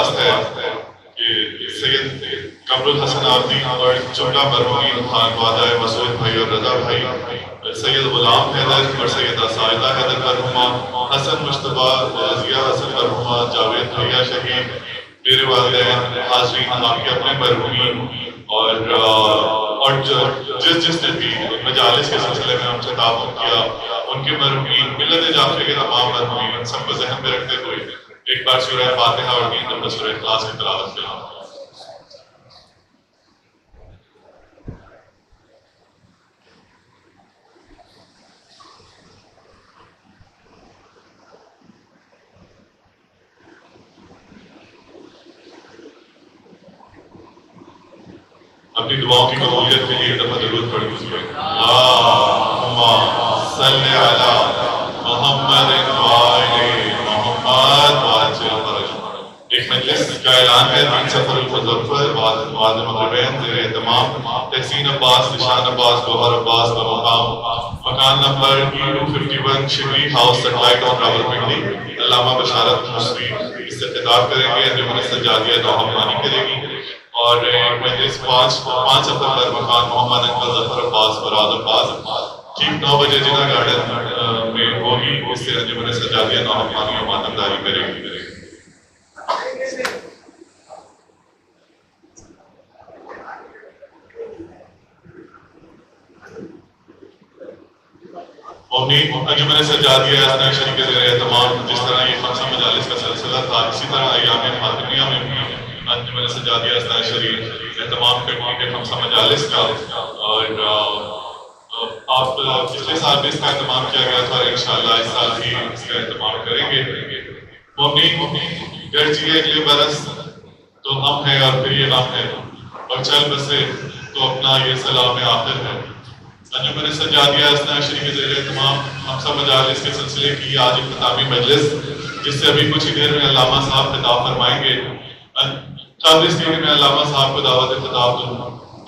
درخواست ہے کہ سید قمر الحسن آبدی اور جملہ مرحومین خانوادہ مسعود بھائی اور رضا بھائی، سید غلام حیدر اور سیدہ سائدہ حیدر مرحومہ، حسن مشتبہ، ضیاء حسن مرحومہ، جاوید بھیا شہید، میرے والدین، حاضرین باقی اپنے مرحومین اور جس نے بھی مجالس کے سلسلے میں ہم سے تعاون کیا ان کے مرحومین، ملت جعفری کے تمام مرحومین، ان سب کو ذہن میں رکھتے ہوئے ایک بار سورہ فاتحہ اور 3 دفعہ سورہ اخلاص کی تلاوت کریں۔ اپنی دعاؤں کی قبولیت کے لیے ایک دفعہ درود پڑھ دیجیے۔ اللہم صلی علی محمد وآل محمد وعجل فرجہ۔ ایک مجلس کا اعلان ہے، 3 سفر المظفر وعد مغربین زیر اہتمام تحسین عباس، نشان عباس، گوہر عباس کا مکان number E251 Shibli house, satellite آن راولپنڈی۔ علامہ بشارت مصری اس سے خطاب کریں گے، انجمن سجادیہ نوحمانی کرے گی، اور مجلس 5 ستمبر مکان محمد انکل ظفر عباس مراد عباس ٹھیک 9 بجے جناح گارڈن میں ہوگی۔ اس سے انجمن سجادیہ نوحمانی و ماتمداری کرے گی۔ انجمن سجادیہ اثناء شریف کے زیر اہتمام جس طرح یہ خمسہ مجالس کا سلسلہ تھا، اسی طرح ایام فاطمیہ میں بھی انجمن سجادیہ اثناء شریف اہتمام کرنے کے خمسہ مجالس کا، اور آپ پچھلے سال بھی اس کا اہتمام کیا گیا تھا اور انشاءاللہ اس سال بھی اس کا اہتمام کریں گے۔ گرچہ اگلے برس تو ہم ہیں اور پھر یہ غم ہے، اور چل بسے تو اپنا یہ سلام آخر ہے۔ انجمن سجادیہ اثناء شریف کے زیر اہتمام خمسہ مجالس کے سلسلے کی آج اختتامی مجلس، جس سے ابھی کچھ ہی دیر میں علامہ صاحب خطاب فرمائیں گے۔ قبل اس کے میں علامہ صاحب کو دعوت خطاب دوں۔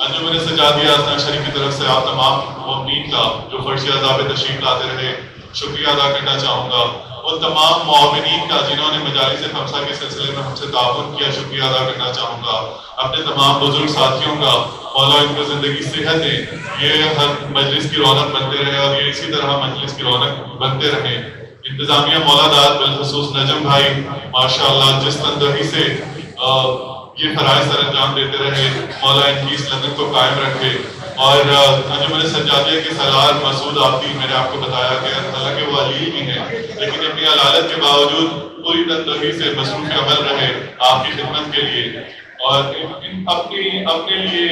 انجمن سجادیہ اثناء شریف کی طرف سے آپ تمام مومنین کا جو فرش عذاب تشریف لاتے رہے شکریہ ادا کرنا چاہوں گا۔ ان تمام معاونین کا جنہوں نے مجالس خمسہ کے سلسلے میں ہم سے تعاون کیا شکریہ ادا کرنا چاہوں گا۔ اپنے تمام بزرگ ساتھیوں کا مولا ان کو زندگی صحت دے، یہ ہر مجلس کی رونق بنتے رہے اور یہ اسی طرح مجلس کی رونق بنتے رہے۔ انتظامیہ مولا داد بالخصوص نجم بھائی ماشاءاللہ جس تندہی سے یہ فرائض سر انجام دیتے رہے، مولا ان کی اس لگن کو قائم رکھے۔ اور انجمن سجادیہ کے سالار مسعود آبدی، میں نے آپ کو بتایا کہ حالانکہ وہ علی بھی ہیں لیکن اپنی علالت کے باوجود پوری تندہی سے مصروف عمل رہے آپ کی خدمت کے لیے، اور اپنے لیے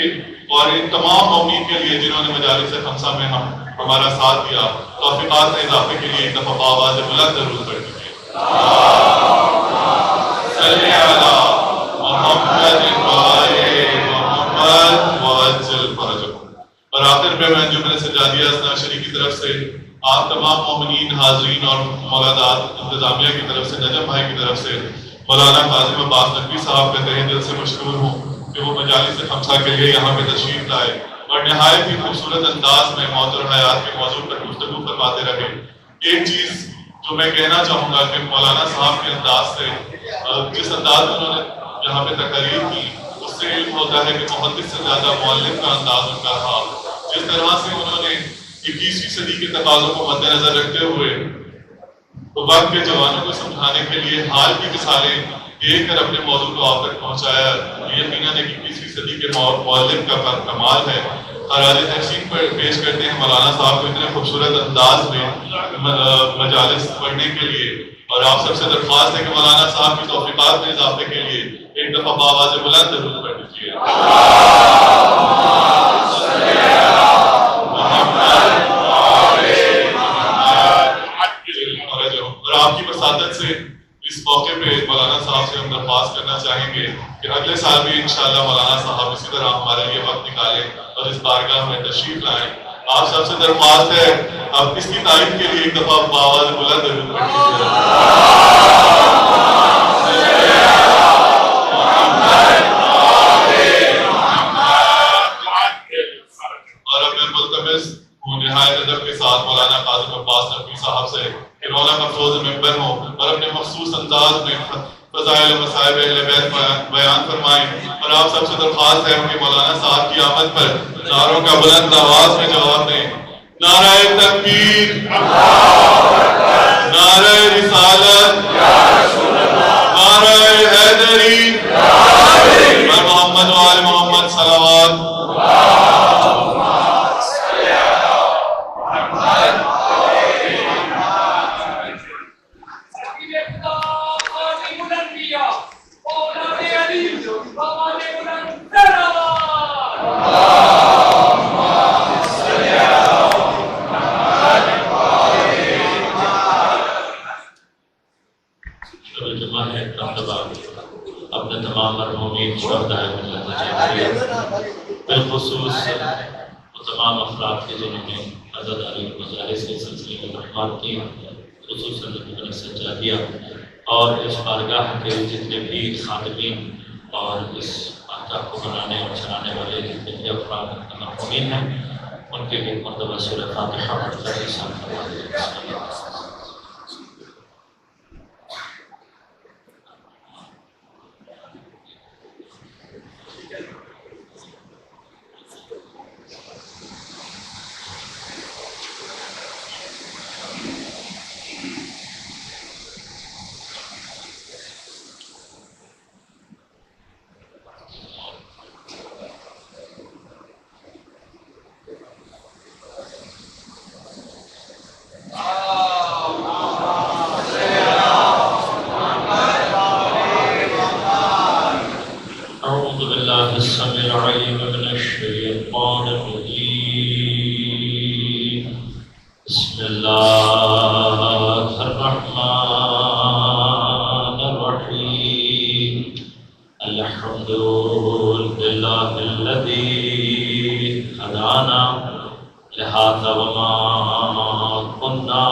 اور ان تمام مومنین کے لیے جنہوں نے مجالس خمسہ میں ہمارا ساتھ دیا، توفیقات میں اضافے کے لیے ایک دفعہ آواز بلند ضرور کر دیجیے۔ صلی علی محمد محمد وعجل فرجہ۔ اور آخر میں انجمن سجادیہ اثناء شریف کی طرف سے آپ تمام مومنین حاضرین اور مولا داد انتظامیہ کی طرف سے، نجم بھائی کی طرف سے مولانا قاسم عباس نقوی صاحب کا تہہ دل سے مشکور ہوں کہ وہ مجالس خمسہ کے لیے یہاں پہ تشریف لائے اور نہایت ہی خوبصورت انداز میں موت اور حیات کے موضوع پر گفتگو فرماتے رہے۔ ایک چیز جو میں کہنا چاہوں گا کہ مولانا صاحب کے انداز سے، جس انداز میں انہوں نے یہاں پہ تقریر کی، اس سے علم ہوتا ہے کہ محدث سے زیادہ معلم کا انداز ان کا رہا۔ جس طرح سے انہوں نے 21ویں صدی کے تقاضوں کو مد نظر رکھتے ہوئے وقت کے جوانوں کو سمجھانے کے لیے حال کی مثالیں دے کر اپنے موضوع کو آپ تک پہنچایا، یقیناً 21ویں صدی کے معلم کا کمال ہے۔ خراج تحسین پر پیش کرتے ہیں مولانا صاحب کو اتنے خوبصورت انداز میں مجالس پڑھنے کے لیے، اور آپ سب سے درخواست ہے کہ مولانا صاحب کی توفیقات میں اضافے کے لیے ایک دفعہ بآواز بلند ضرور پڑھ دیجیے۔ اور آپ کی وساطت سے اس موقع پہ مولانا صاحب سے ہم درخواست کرنا چاہیں گے کہ اگلے سال بھی انشاءاللہ مولانا صاحب اسی طرح ہمارے لیے وقت نکالیں اور اس بارگاہ میں تشریف لائیں۔ آپ سب سے درخواست ہے اب اس کی تائید کے لیے ایک دفعہ بآواز بلند ضرور پڑھ اور اب میں ملتمس ہوں نہایت ادب کے ساتھ مولانا قاسم عباس نقوی صاحب سے کہ رونق افروز ممبر ہوں اور اپنے مخصوص انداز میں فضائل و مصائب اہل بیت بیان فرمائیں، اور آپ سب سے درخواست ہے کہ مولانا صاحب کی آمد پر نعروں کا بلند آواز میں جواب دیں۔ نعرہ تکبیر، نعرہ رسالت، نعرہ حیدری، اور محمد و آل محمد صلوات۔ اپنے تمام مرحومین شہداء ملت جعفریہ، بالخصوص وہ تمام افراد کے جنہوں نے حضرت علی مجالس کے سلسلے میں رحمات کی، خصوصاً رکن سجادیہ، اور اس بارگاہ کے جتنے بھی خادمین اور اس بارگاہ کو بنانے اور چلانے والے جتنے بھی افراد مرحومین ہیں، ان کے لیے مرتبہ سورہ فاتحہ پڑھ کر احسان فرما دیں۔ السميع العليم من الشيطان الرجيم. بسم الله الرحمن الرحيم. الحمد لله الذي هدانا لهذا وما كنا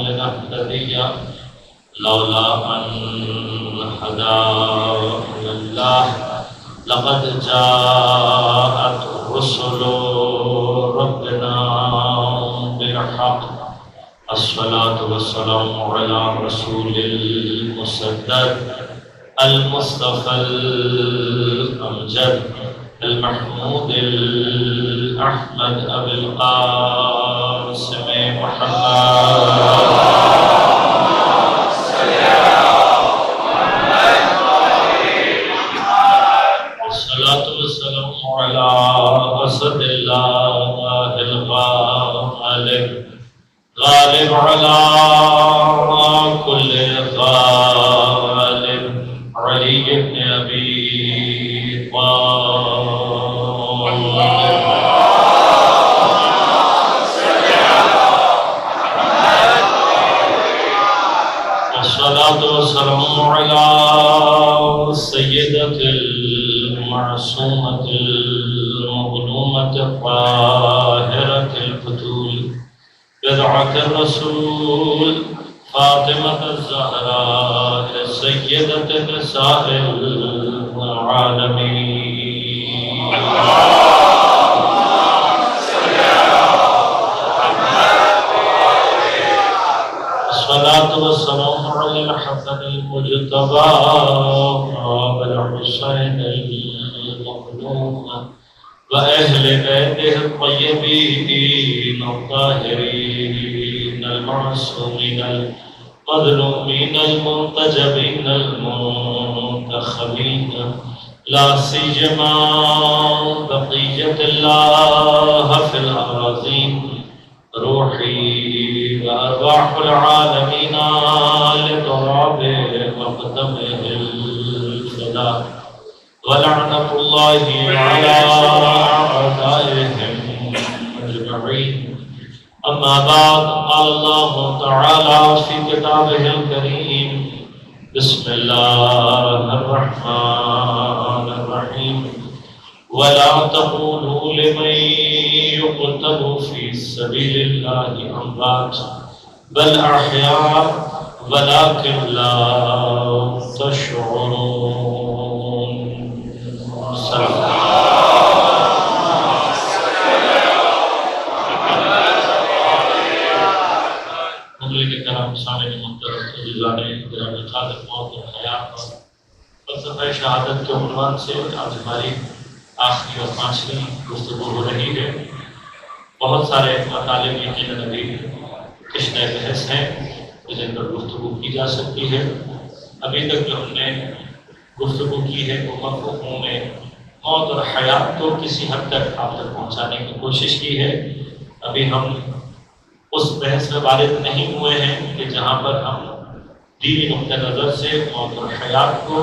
لنهتدي لولا أن هدانا الله. لقد جاءت رسل ربنا بالحق. الصلاة والسلام على رسول المسدد المصطفى الأمجد المحمود الأحمد أبي القاسم محمد. على أسد الله الغالب غالب على كل غالب علي بن أبي طالب. والصلاة والسلام على سيدة المعصومة المظلومة الطاهرة الفتول بضعة الرسول فاطمة الزهراء سيدة نساء العالمين. الصلاة والسلام على الحسن المجتبى والحسين المظلوم وأهل بيته الطيبين الطاهرين المعصومين المظلومين المنتجبين المنتخبين، لا سيما بقية الله في الأراضين، روحي وأرواح العالمين لتراب مقدمه الفداء. ولعنة الله على أعدائهم أجمعين. أما بعد، قال الله تعالى في كتابه الكريم: بسم الله الرحمن الرحيم. ولا تقولوا لمن يقتل في سبيل الله أموات بل أحياء ولكن لا تشعرون. حضرت کرام سامعین محترم عزیزان گرامی قادر موت اور حیات اور فلسفہ شہادت کے عنوان سے آج ہماری آخری اور پانچویں گفتگو ہو رہی ہے۔ بہت سارے مطالب یقیناً ابھی تشنہ بحث ہیں جن پر گفتگو کی جا سکتی ہے۔ ابھی تک جو ہم نے گفتگو کی ہے وہ مفہوم میں موت اور حیات کو کسی حد تک آپ تک پہنچانے کی کوشش کی ہے۔ ابھی ہم اس بحث میں وارد نہیں ہوئے ہیں کہ جہاں پر ہم دینی نقطہ نظر سے موت اور حیات کو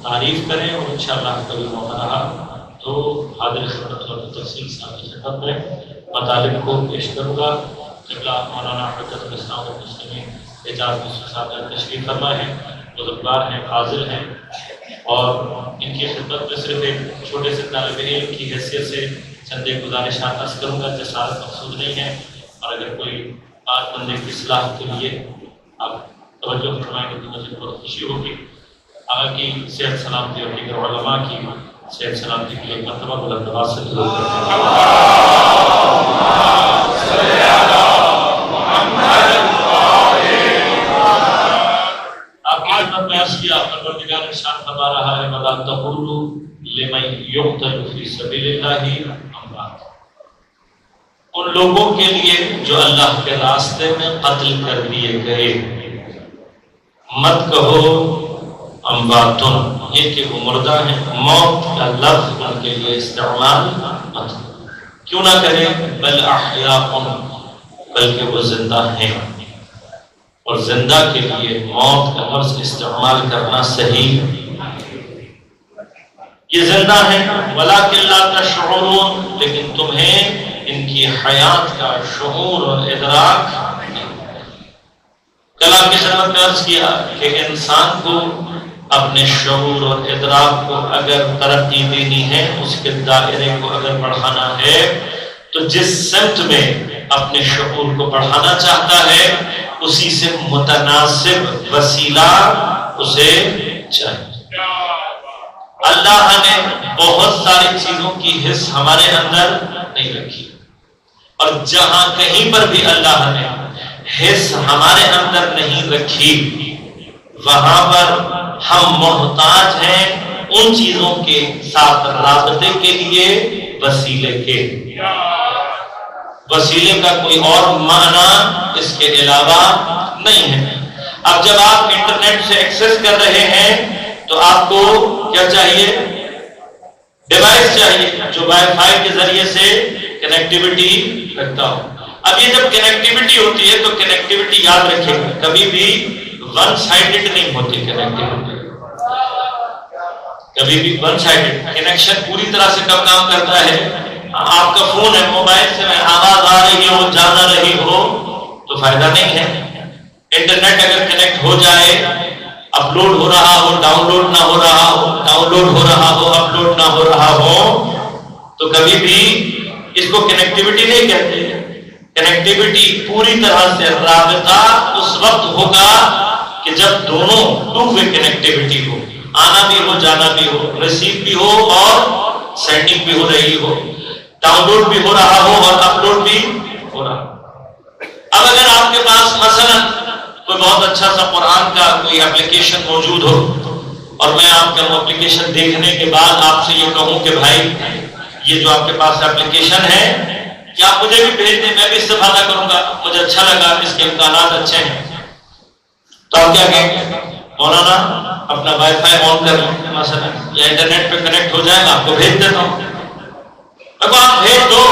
تعریف کریں، اور انشاءاللہ کبھی موقع رہا تو حاضر خدمت اور تفصیل صاحب کی خدمت میں مطالب کو پیش کروں گا۔ قبلہ مولانا حضرت الاسلام المسلمین اعجاز مصطفیٰ صاحب تشریف فرما ہے، بزرگوار ہیں، حاضر ہیں، اور ان کی خدمت میں صرف ایک چھوٹے سے طالب علم کی حیثیت سے چند ایک گزارشات عرض کروں گا، جسارت مقصود نہیں ہے، اور اگر کوئی بات بندے کی اصلاح کے لیے آپ توجہ فرمائیں گے تو مجھے بہت خوشی ہوگی۔ آقا کی صحت سلامتی اور دیگر علماء کی صحت سلامتی کے لیے مرتبہ بلند آواز سے دعا کرتے ہیں۔ آپ کی خدمت میں عرض کیا، پروردگار ارشاد فرما رہا ہے وَلَا تَقُولُوا لِمَن يُقْتَلُ فِي سَبِيلِ اللَّهِ أَمْوَاتٌ، ان لوگوں کے لیے جو اللہ کے راستے میں قتل کر دیے گئے مت کہو امواتن، یہ کہ وہ مردہ ہیں، موت کا لفظ ان کے لیے استعمال مت کیوں نہ کریں، بل احیاء، بلکہ وہ زندہ ہیں، اور زندہ کے لیے موت کا لفظ استعمال کرنا صحیح۔ یہ زندہ ہیں ولکن لا تشعرون، لیکن تمہیں ان کی حیات کا شعور اور ادراک۔ کل آپ کی خدمت میں عرض کیا کہ انسان کو اپنے شعور اور ادراک کو اگر ترقی دینی ہے، اس کے دائرے کو اگر بڑھانا ہے، تو جس سمت میں اپنے شعور کو بڑھانا چاہتا ہے اسی سے متناسب وسیلہ اسے چاہیے۔ اللہ نے بہت ساری چیزوں کی حس ہمارے اندر نہیں رکھی، اور جہاں کہیں پر بھی اللہ نے حس ہمارے اندر نہیں رکھی وہاں پر ہم محتاج ہیں ان چیزوں کے ساتھ رابطے کے لیے وسیلے کے۔ وسیلے کا کوئی اور معنی اس کے علاوہ نہیں ہے۔ اب جب آپ انٹرنیٹ سے ایکسس کر رہے ہیں تو آپ کو کیا چاہیے؟ ڈیوائس چاہیے جو وائی فائی کے ذریعے سے کنیکٹیوٹی رکھتا ہو۔ اب یہ جب کنیکٹیوٹی ہوتی ہے تو کنیکٹیوٹی یاد رکھیں کبھی بھی ون سائیڈڈ نہیں ہوتی۔ کنیکٹیوٹی کبھی بھی ون سائیڈڈ، کنیکشن پوری طرح سے کب کام کرتا ہے؟ آپ کا فون ہے، موبائل سے میں آواز آ رہی ہو، جانا رہی ہو تو فائدہ نہیں ہے۔ انٹرنیٹ اگر کنیکٹ ہو جائے، اپلوڈ ہو رہا ہو، ڈاؤن لوڈ نہ ہو رہا ہو، ڈاؤن لوڈ ہو رہا ہو، اپلوڈ نہ ہو رہا ہو، تو کبھی بھی اس کو کنیکٹیوٹی نہیں کہتے۔ کنیکٹیوٹی پوری طرح سے رابطہ اس وقت ہوگا کہ جب دونوں ٹو وے کنیکٹیوٹی ہو، آنا بھی ہو، جانا بھی ہو، ریسیو بھی ہو اور سینڈنگ بھی ہو رہی ہو، ڈاؤن لوڈ بھی ہو رہا ہو اور اپلوڈ بھی ہو رہا ہو۔ اب اگر آپ کے پاس مثلا کوئی بہت اچھا سا قرآن کا کوئی اپلیکیشن موجود ہو، اور میں آپ کا وہ اپلیکیشن دیکھنے کے بعد آپ سے یہ کہوں کہ بھائی یہ جو آپ کے پاس اپلیکیشن ہے کیا آپ مجھے بھی بھیج دیں، میں بھی استفادہ کروں گا، مجھے اچھا لگا، اس کے امکانات اچھے ہیں، تو آپ کیا کہیں گے؟ مولانا اپنا وائی فائی آن کر لیں مثلا، یا انٹرنیٹ پہ کنیکٹ ہو جائے گا، آپ کو بھیج دیتا ہوں۔ اب آپ بھیج دو،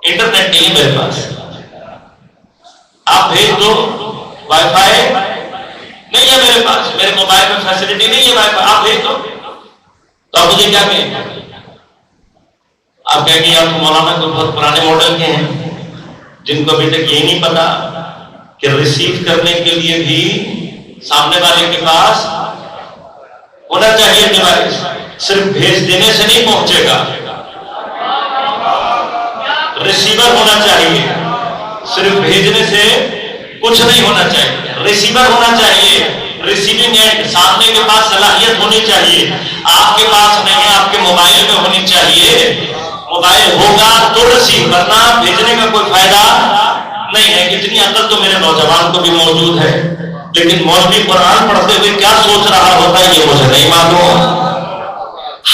انٹرنیٹ نہیں میرے پاس، آپ بھیج دو، وائی فائی نہیں ہے میرے پاس، میرے موبائل میں فیسلٹی نہیں ہے وائی فائی، آپ بھیج دو، تو آپ مجھے کیا کہیں گے؟ آپ کہیں گے آپ مولانا کو بہت پرانے ماڈل کے ہیں جن کو ابھی تک یہ نہیں پتا کہ ریسیو کرنے کے لیے بھی سامنے والے کے پاس ہونا چاہیے ڈیوائس، صرف بھیج دینے سے نہیں پہنچے گا، ریسیور ہونا چاہیے، صرف بھیجنے سے کچھ نہیں ہونا چاہیے، ریسیور ہونا چاہیے، ریسیونگ اینڈ سامنے کے پاس صلاحیت ہونی چاہیے، آپ کے پاس نہیں ہے، آپ کے موبائل میں ہونی چاہیے، موبائل ہوگا تو ریسیو کرنا، بھیجنے کا کوئی فائدہ نہیں ہے. اتنی عقل تو میرے نوجوان کو بھی موجود ہے، لیکن مولوی قرآن پڑھتے ہوئے کیا سوچ رہا ہوتا ہے یہ مجھے نہیں معلوم.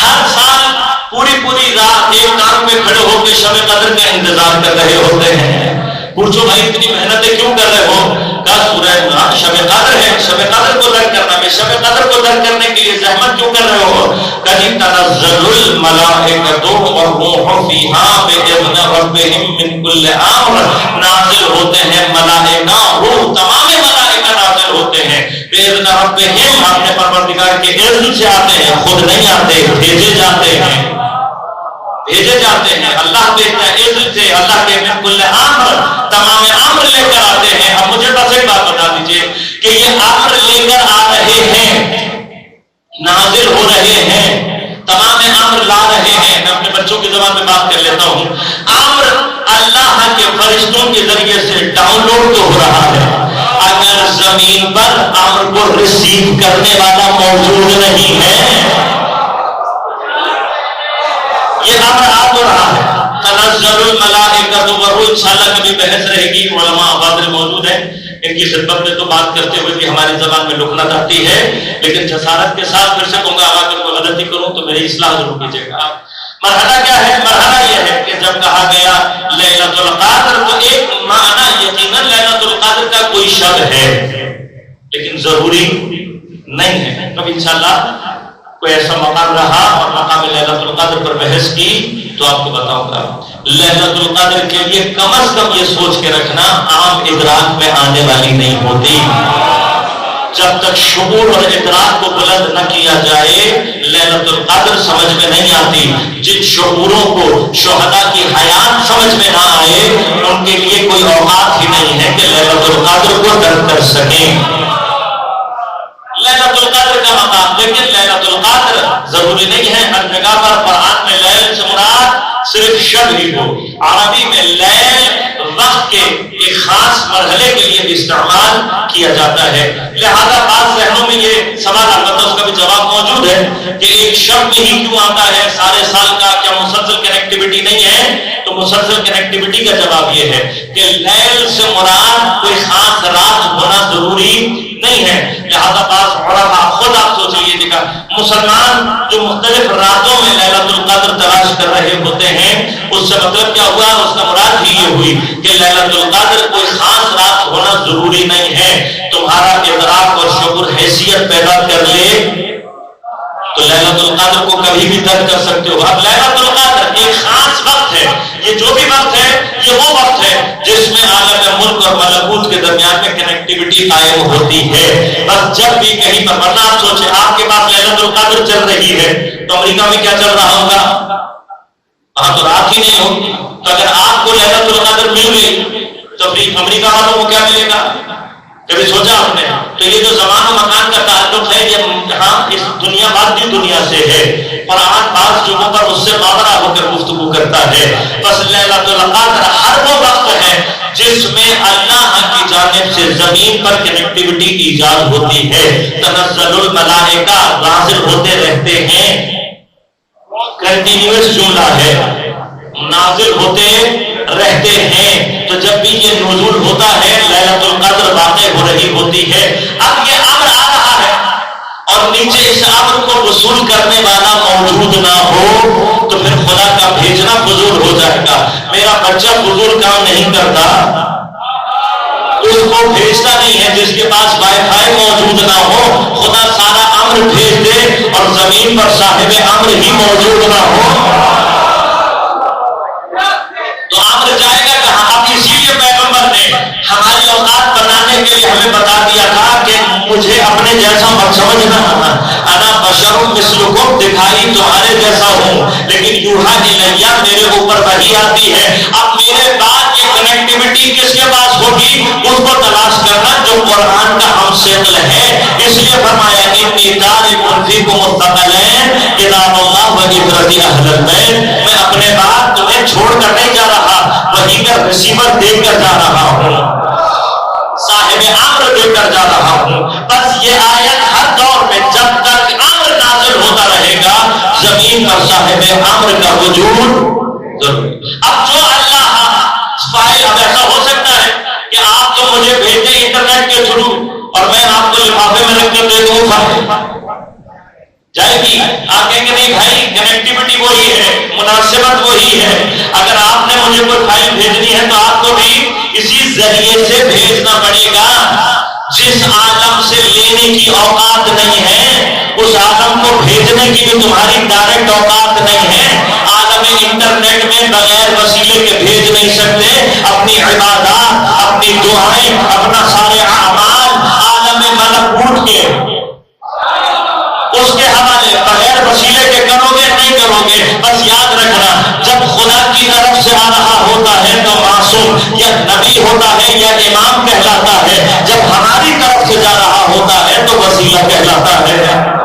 ہر سال پوری رات ایک کام میں کھڑے ہو کے شب قدر کا انتظار کر رہے ہوتے ہیں. پوچھو بھائی اتنی محنتیں کیوں کر رہے ہو؟ کہا سورہ شب قدر ہے، شب قدر کو درک کرنا. میں شب قدر کو درک کرنے کے لیے زحمت کیوں کر رہے ہو؟ کہا تنزل الملائکۃ والروح فیہا بإذن ربہم من کل امر. نازل ہوتے ہیں ملائکہ، روح تمام ملائکہ نازل ہوتے ہیں بإذن ربہم، اپنے پروردگار کے اذن سے آتے ہیں، خود نہیں آتے، بھیجے جاتے ہیں. اللہ دیکھتا ہے اذن سے، اللہ کے من کل امر، تمام امر لے کر آتے ہیں. اب مجھے بس ایک بات بتا دیجئے کہ یہ امر لے کر آ رہے ہیں، نازل ہو رہے ہیں، تمام امر لا رہے ہیں. میں اپنے بچوں کی زبان میں بات کر لیتا ہوں. امر اللہ کے فرشتوں کے ذریعے سے ڈاؤن لوڈ تو ہو رہا ہے. اگر زمین پر امر کو ریسیو کرنے والا موجود نہیں ہے، یہ امر آ تو رہا ہے. تنزل الملائکۃ والروح، انشاءاللہ کبھی بحث رہے گی، علماء حاضر موجود ہیں. ان کی خدمت میں تو بات کرتے ہوئے بھی ہماری زبان میں لکنت آتی ہے، لیکن جسارت کے ساتھ پھر سے کہوں گا اگر کوئی غلطی کروں تو میری اصلاح ضرور کیجیے گا. مرحلہ کیا ہے؟ مرحلہ یہ ہے کہ جب کہا گیا لیلۃ القدر تو ایک معنی یقیناً لیلۃ القدر کا کوئی شب ہے، لیکن ضروری نہیں ہے. کبھی انشاءاللہ کوئی ایسا مقام رہا اور مقام لیلۃ القدر پر بحث کی تو آپ کو بتاؤں گا. لیلۃ القدر کے لیے کم از کم یہ سوچ کے رکھنا عام ادراک میں آنے والی نہیں ہوتی. جب تک شعور اور ادراک کو بلند نہ کیا جائے لیلۃ القدر سمجھ میں نہیں آتی. جن شعوروں کو شہداء کی حیات سمجھ میں نہ آئے ان کے لیے کوئی اوقات ہی نہیں ہے کہ لیلۃ القدر کو درک کر سکیں. لیلۃ القدر کا مقام، لیکن لیلۃ القدر ضروری نہیں ہے ہر جگہ پر. قرآن میں لیل سے مراد صرف شب ہی ہو. عربی میں لیل وقت کے ایک خاص مرحلے کے لیے بھی استعمال کیا جاتا ہے. لہذا بعض ذہنوں میں یہ سوال، البتہ اس کا بھی جواب موجود ہے کہ ایک شب میں ہی کیوں آتا ہے سارے سال کا، کیا مسلسل کنیکٹیوٹی نہیں ہے؟ تو مسلسل کنیکٹیوٹی کا جواب یہ ہے کہ لیل سے مراد کوئی خاص رات ہونا ضروری نہیں ہے. لہذا بعض علماء، خود آپ سوچیے دیکھا، مسلمان جو مختلف راتوں میں لیلۃ القدر تلاش کر رہے ہوتے ہیں، اس سے مطلب کیا ہوا؟ اس کا مراد ہی یہ ہوئی کہ لیلۃ القدر کوئی خاص رات ہونا ضروری نہیں ہے. تمہارا ادراک اور شعور حیثیت پیدا کر لے تو لیلۃ القدر کو کبھی بھی درک کر سکتے ہو. اب لیلۃ القدر ایک خاص وقت ہے. یہ جو بھی وقت ہے یہ وہ وقت ہے جس میں عالم ملک اور ملکوت کے درمیان میں کنیکٹیوٹی قائم ہوتی ہے. بس جب بھی کہیں پر، ورنہ آپ سوچیں آپ کے پاس لیلۃ القدر چل رہی ہے تو امریکہ میں کیا چل رہا ہوگا؟ وہاں تو رات ہی نہیں ہوگی. تو اگر آپ کو لیلۃ القدر مل گئی تو امریکہ والوں کو کیا ملے گا؟ کبھی سوچا آپ نے؟ تو یہ جو زمان و مکان کا تعلق ہے یہ ہاں اس دنیا مادی دنیا سے ہے. قرآن بعض جگہوں پر اس سے ماورا ہو کر گفتگو کرتا ہے. بس لیلۃ القدر ہر وہ وقت ہے جس میں اللہ کی جانب سے زمین پر کنیکٹیوٹی ایجاد ہوتی ہے. تنزل الملائکہ، نازل ہوتے رہتے ہیں، کنٹینیوس جملہ ہے، نازل ہوتے رہتے ہیں. تو جب بھی یہ نزول ہوتا ہے لیلۃ القدر واقع ہو رہی ہوتی ہے. اب یہ امر آ رہا ہے اور نیچے اس امر کو وصول کرنے والا موجود نہ ہو تو پھر خدا کا بھیجنا فضول ہو جائے گا. میرا بچہ فضول کام نہیں کرتا، اس کو بھیجتا نہیں ہے جس کے پاس وائی فائی موجود نہ ہو. خدا سارا امر بھیج دے اور زمین پر صاحب امر ہی موجود نہ ہو تو امر جائے گا کہاں؟ اب اسی لیے پیغمبر نے ہماری اوقات بنانے کے لیے ہمیں بتا دیا تھا کہ مجھے اپنے جیسا مت سمجھنا، انا بشر مثلکم، دکھائی تمہارے جیسا ہوں، لیکن یوحا الیہ، میرے اوپر وحی آتی ہے. اب میرے بعد یہ کنیکٹیوٹی کس کے پاس ہوگی؟ اس کو تلاش کرنا جو قرآن کا ہم ثقل ہے. اس لیے فرمایا انی تارک فیکم الثقلین کتاب اللہ و عبرت اہل البیت، میں اپنے بعد تمہیں چھوڑ کر نہیں جا رہا، وحی کا ریسیور دے کر جا رہا ہوں، صاحب امر دے کر جا رہا ہوں. بس یہ آیت ہر دور میں جب تک امر نازل ہوتا رہے گا زمین پر صاحب امر کا وجود ضروری. اب جو اللہ فائل، اب ایسا ہو سکتا ہے مجھے بھیج دیں انٹرنیٹ کے تھرو اور میں آپ کو لفافے میں رکھ کر دے دوں جائے گی؟ آپ کہیں گے نہیں بھائی کنیکٹیوٹی وہی ہے، مناسبت وہی ہے. اگر آپ نے مجھے کوئی فائل بھیجنی ہے تو آپ کو بھی اسی ذریعے سے بھیجنا پڑے گا. جس عالم سے لینے کی اوقات نہیں ہے اس عالم کو بھیجنے کی بھی تمہاری ڈائریکٹ اوقات نہیں ہے. عالم انٹرنیٹ میں بغیر وسیلے کے بھیج نہیں سکتے. اپنی عبادات، اپنی دعائیں، اپنا سارے اعمال عالم ملکوت کے اس کے حوالے بغیر وسیلے کے کرو گے نہیں کرو گے. بس یاد رکھنا جب خدا کی طرف سے آ رہا ہوتا ہے تو معصوم یا نبی ہوتا ہے یا امام کہلاتا ہے. جب ہماری طرف سے جا رہا ہوتا ہے تو وسیلہ کہلاتا ہے.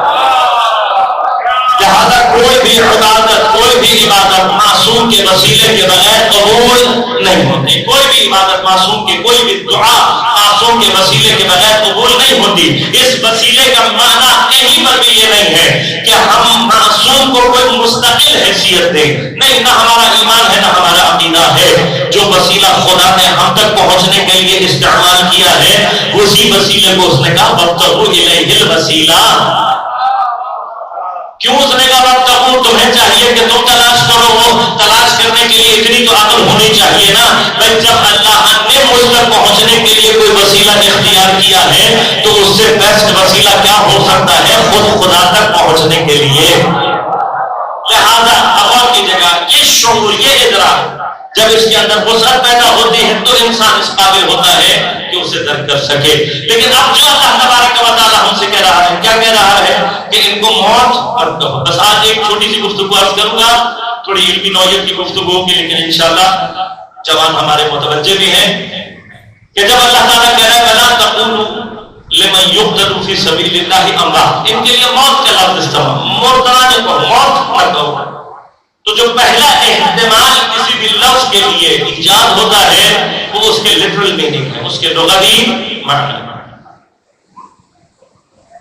لہذا کوئی بھی عبادت معصوم کے وسیلے کے بغیر قبول نہیں ہوتی. کوئی بھی عبادت معصوم کے، کوئی بھی دعا معصوم کے وسیلے کے بغیر قبول نہیں ہوتی. اس وسیلے کا معنی کہیں پر بھی یہ نہیں ہے کہ ہم معصوم کو کوئی مستقل حیثیت دیں. نہیں، نہ ہمارا ایمان ہے نہ ہمارا عقیدہ ہے. جو وسیلہ خدا نے ہم تک پہنچنے کے لیے استعمال کیا ہے اسی وسیلے کو اس نے کہا وابتغوا الیہ الوسیلہ. کیوں اس نے کہا وابتغوا؟ تمہیں چاہیے کہ تم تلاش کرو. وہ تلاش کرنے کے لیے اتنی تو عقل ہونی چاہیے نا. بھائی جب اللہ نے مجھ تک پہنچنے کے لیے کوئی وسیلہ اختیار کیا ہے تو اس سے بیسٹ وسیلہ کیا ہو سکتا ہے خود خدا تک پہنچنے کے لیے. لہذا ہوا کی جگہ یہ شعور، یہ ادراک جب اس کے اندر وسعت پیدا ہوتی ہے تو انسان اس قابل ہوتا ہے کہ اسے درک کر سکے. لیکن اب جو اللہ تبارک و تعالیٰ ہم سے کہہ رہا ہے، کیا کہہ رہا ہے کہ ان کو موت مت کہو. بس آج ایک چھوٹی سی گفتگو عرض کروں گا، تھوڑی علمی نوعیت کی گفتگو ہوگی، لیکن انشاءاللہ جوان ہمارے متوجہ بھی ہیں کہ جب اللہ تعالیٰ کہہ رہا ہے وَلَا تَقُولُوا لِمَن يُقْتَلُ فِي سَبِيلِ اللَّهِ أَمْوَاتٌ، ان کے لیے موت کا لفظ استعمال، مردانہ کو موت نہ کہو. تو جو پہلا احتمال کسی بھی لفظ کے لیے ایجاد ہوتا ہے وہ اس کے لٹرل میننگ ہے، اس کے لغوی معنی.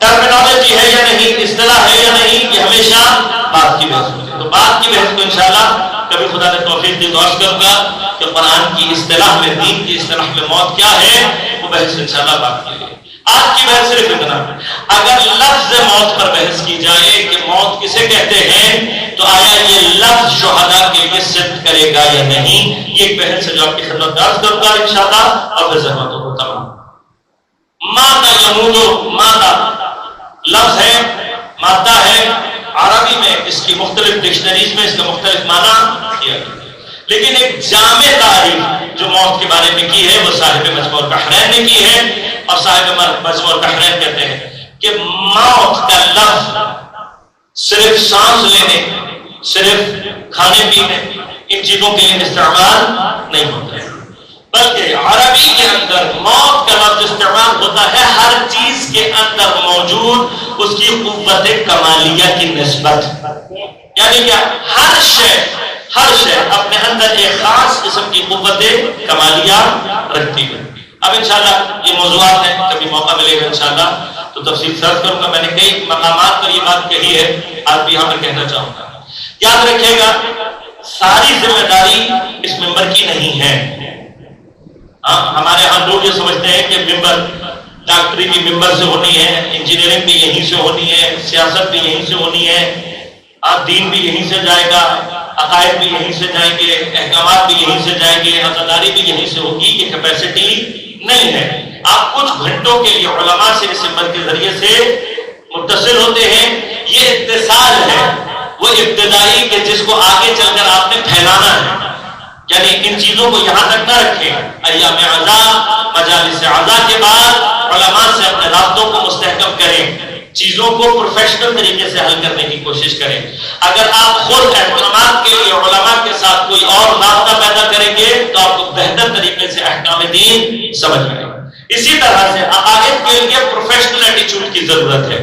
ٹرمینالوجی ہے یا نہیں، اصطلاح ہے یا نہیں، یہ ہمیشہ بات کی بحث ہوتی ہے. تو بات کی بحث کو انشاءاللہ کبھی خدا نے توفیق دی تو عرض کروں گا کہ قرآن کی اصطلاح میں، دین کی اصطلاح میں موت کیا ہے وہ بحث انشاءاللہ بات کی جائے. آج کی بحث صرف اتنا، اگر لفظ موت پر بحث کی جائے کہ موت کسے کہتے ہیں تو آیا یہ لفظ شہداء کے لیے صدق کرے گا یا نہیں، یہ ایک بحث ہے جو آپ کی خدمت میں عرض کروں گا انشاءاللہ. اور پھر زحمت ہو تمام. ماتا یمودو، ماتا لفظ ہے، مادہ ہے. عربی میں اس کی مختلف ڈکشنریز میں اس کا مختلف معنی کیا گیا، لیکن ایک جامع تعریف جو موت کے بارے میں کی ہے وہ صاحب مجموع البحرین نے کی ہے. اور صاحب مجموع البحرین کہتے ہیں کہ موت کا لفظ صرف سانس لینے، صرف کھانے پینے، ان چیزوں کے لیے استعمال نہیں ہوتا ہے، بلکہ عربی کے اندر موت کا لفظ استعمال ہوتا ہے ہر چیز کے اندر موجود اس کی قوت کمالیہ کی نسبت. یعنی کہ ہر شے اپنے اندر ایک خاص قسم کی قوت کمالیہ رکھتی ہے. اب انشاءاللہ یہ موضوعات ہیں، کبھی موقع ملے گا انشاءاللہ تو تفصیل سرچ کروں گا. میں نے کئی مقامات پر یہ بات کہی ہے، آج بھی یہاں پر کہنا چاہوں گا. یاد رکھیے گا ساری ذمہ داری اس ممبر کی نہیں ہے. ہمارے ہاں لوگ یہ سمجھتے ہیں کہ ممبر ڈاکٹری بھی ممبر سے ہونی ہے، انجینئرنگ بھی یہیں سے ہونی ہے، سیاست بھی یہیں سے ہونی ہے، دین بھی یہیں سے جائے گا، عقائد بھی یہیں سے جائیں گے، احکامات بھی یہیں سے جائیں گے، عزاداری بھی یہیں سے ہوگی. یہ کیپیسٹی نہیں ہے. آپ کچھ گھنٹوں کے لیے علماء سے اس ممبر کے ذریعے سے متصل ہوتے ہیں. یہ اتصال ہے وہ ابتدائی کہ جس کو آگے چل کر آپ نے پھیلانا ہے. یعنی ان چیزوں کو یہاں تک نہ رکھیں. ایام عزا، مجالس عزا کے بعد علماء سے اپنے رابطوں کو مستحکم کریں، چیزوں کو پروفیشنل طریقے سے حل کرنے کی کوشش کریں. اگر آپ خود احکامات کے لیے علماء کے ساتھ کوئی اور رابطہ پیدا کریں گے تو آپ کو بہتر طریقے سے احکام دین سمجھ میں آئے گا. اسی طرح سے عقائد کے لیے پروفیشنل ایٹیچیوڈ کی ضرورت ہے.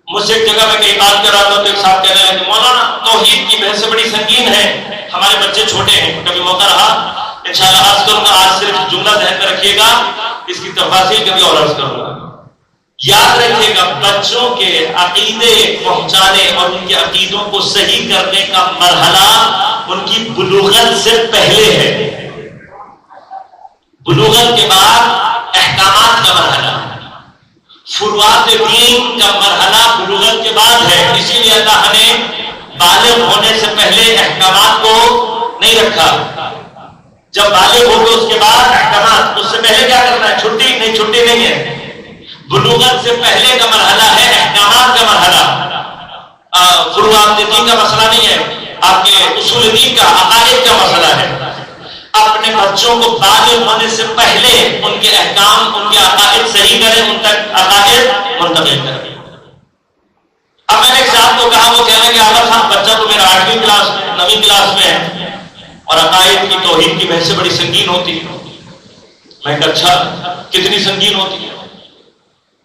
مجھ سے ایک جگہ میں کئی بات کر رہا تھا تو ایک صاحب کہنے لگے کہ مولانا توحید کی بحث بڑی سنگین ہے، ہمارے بچے چھوٹے ہیں، کبھی موقع رہا انشاءاللہ عرض کروں گا. آج صرف جملہ ذہن میں رکھیے گا، اس کی تفاصیل کبھی اور عرض کروں گا. یاد رکھیے گا بچوں کے عقیدے پہنچانے اور ان کے عقیدوں کو صحیح کرنے کا مرحلہ ان کی بلوغت سے پہلے ہے. بلوغت کے بعد فروعات دین کا مرحلہ بلوغت کے بعد ہے، اسی لیے اللہ نے بالغ ہونے سے پہلے احکامات کو نہیں رکھا. جب بالغ ہو گئے اس کے بعد احکامات، اس سے پہلے کیا کرنا ہے؟ چھٹی نہیں، چھٹی نہیں ہے. بلوغت سے پہلے کا مرحلہ ہے احکامات کا مرحلہ. فروعات دین کا مسئلہ نہیں ہے، آپ کے اصول دین کا، عقائد کا مسئلہ ہے. اپنے بچوں کو بالغ ہونے سے پہلے ان کے احکام، ان کے عقائد صحیح کریں، ان تک عقائد منتقل کریں. اب میں نے ایک صاحب کو کہا، وہ کہہ رہے کہ اعلیٰ صاحب بچہ تو میرا 8ویں کلاس میں 9ویں کلاس میں ہے اور عقائد کی توحید کی بحث بڑی سنگین ہوتی ہے. میں کہا اچھا کتنی سنگین ہوتی ہے؟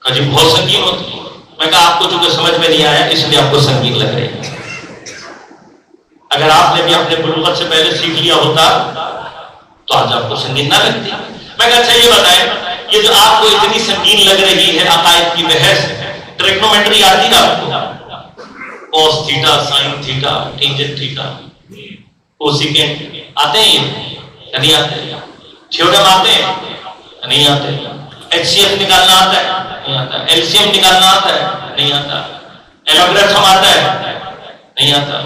کہا جی بہت سنگین ہوتی ہے. میں کہا آپ کو چونکہ سمجھ میں نہیں آیا اس لیے آپ کو سنگین لگ رہی ہے. اگر آپ نے بھی اپنے بلوغت سے پہلے سیکھ لیا ہوتا تو آج آپ کو سنگین نہ لگتی. میں کہا اچھا یہ بتائیں، یہ جو آپ کو اتنی سنگین لگ رہی ہے عقائد کی بحث، ٹریگنومیٹری آتی ہے آپ کو؟ Cos theta, sine theta, tangent theta, cosecant آتے ہیں؟ یہ نہیں آتے. تھیورم آتے ہیں؟ نہیں آتے. ایچ سی ایف نکالنا آتا ہے؟ نہیں آتا. ایل سی ایم نکالنا آتا ہے؟ نہیں آتا. ایلوگریتھم آتا ہے؟ نہیں آتا.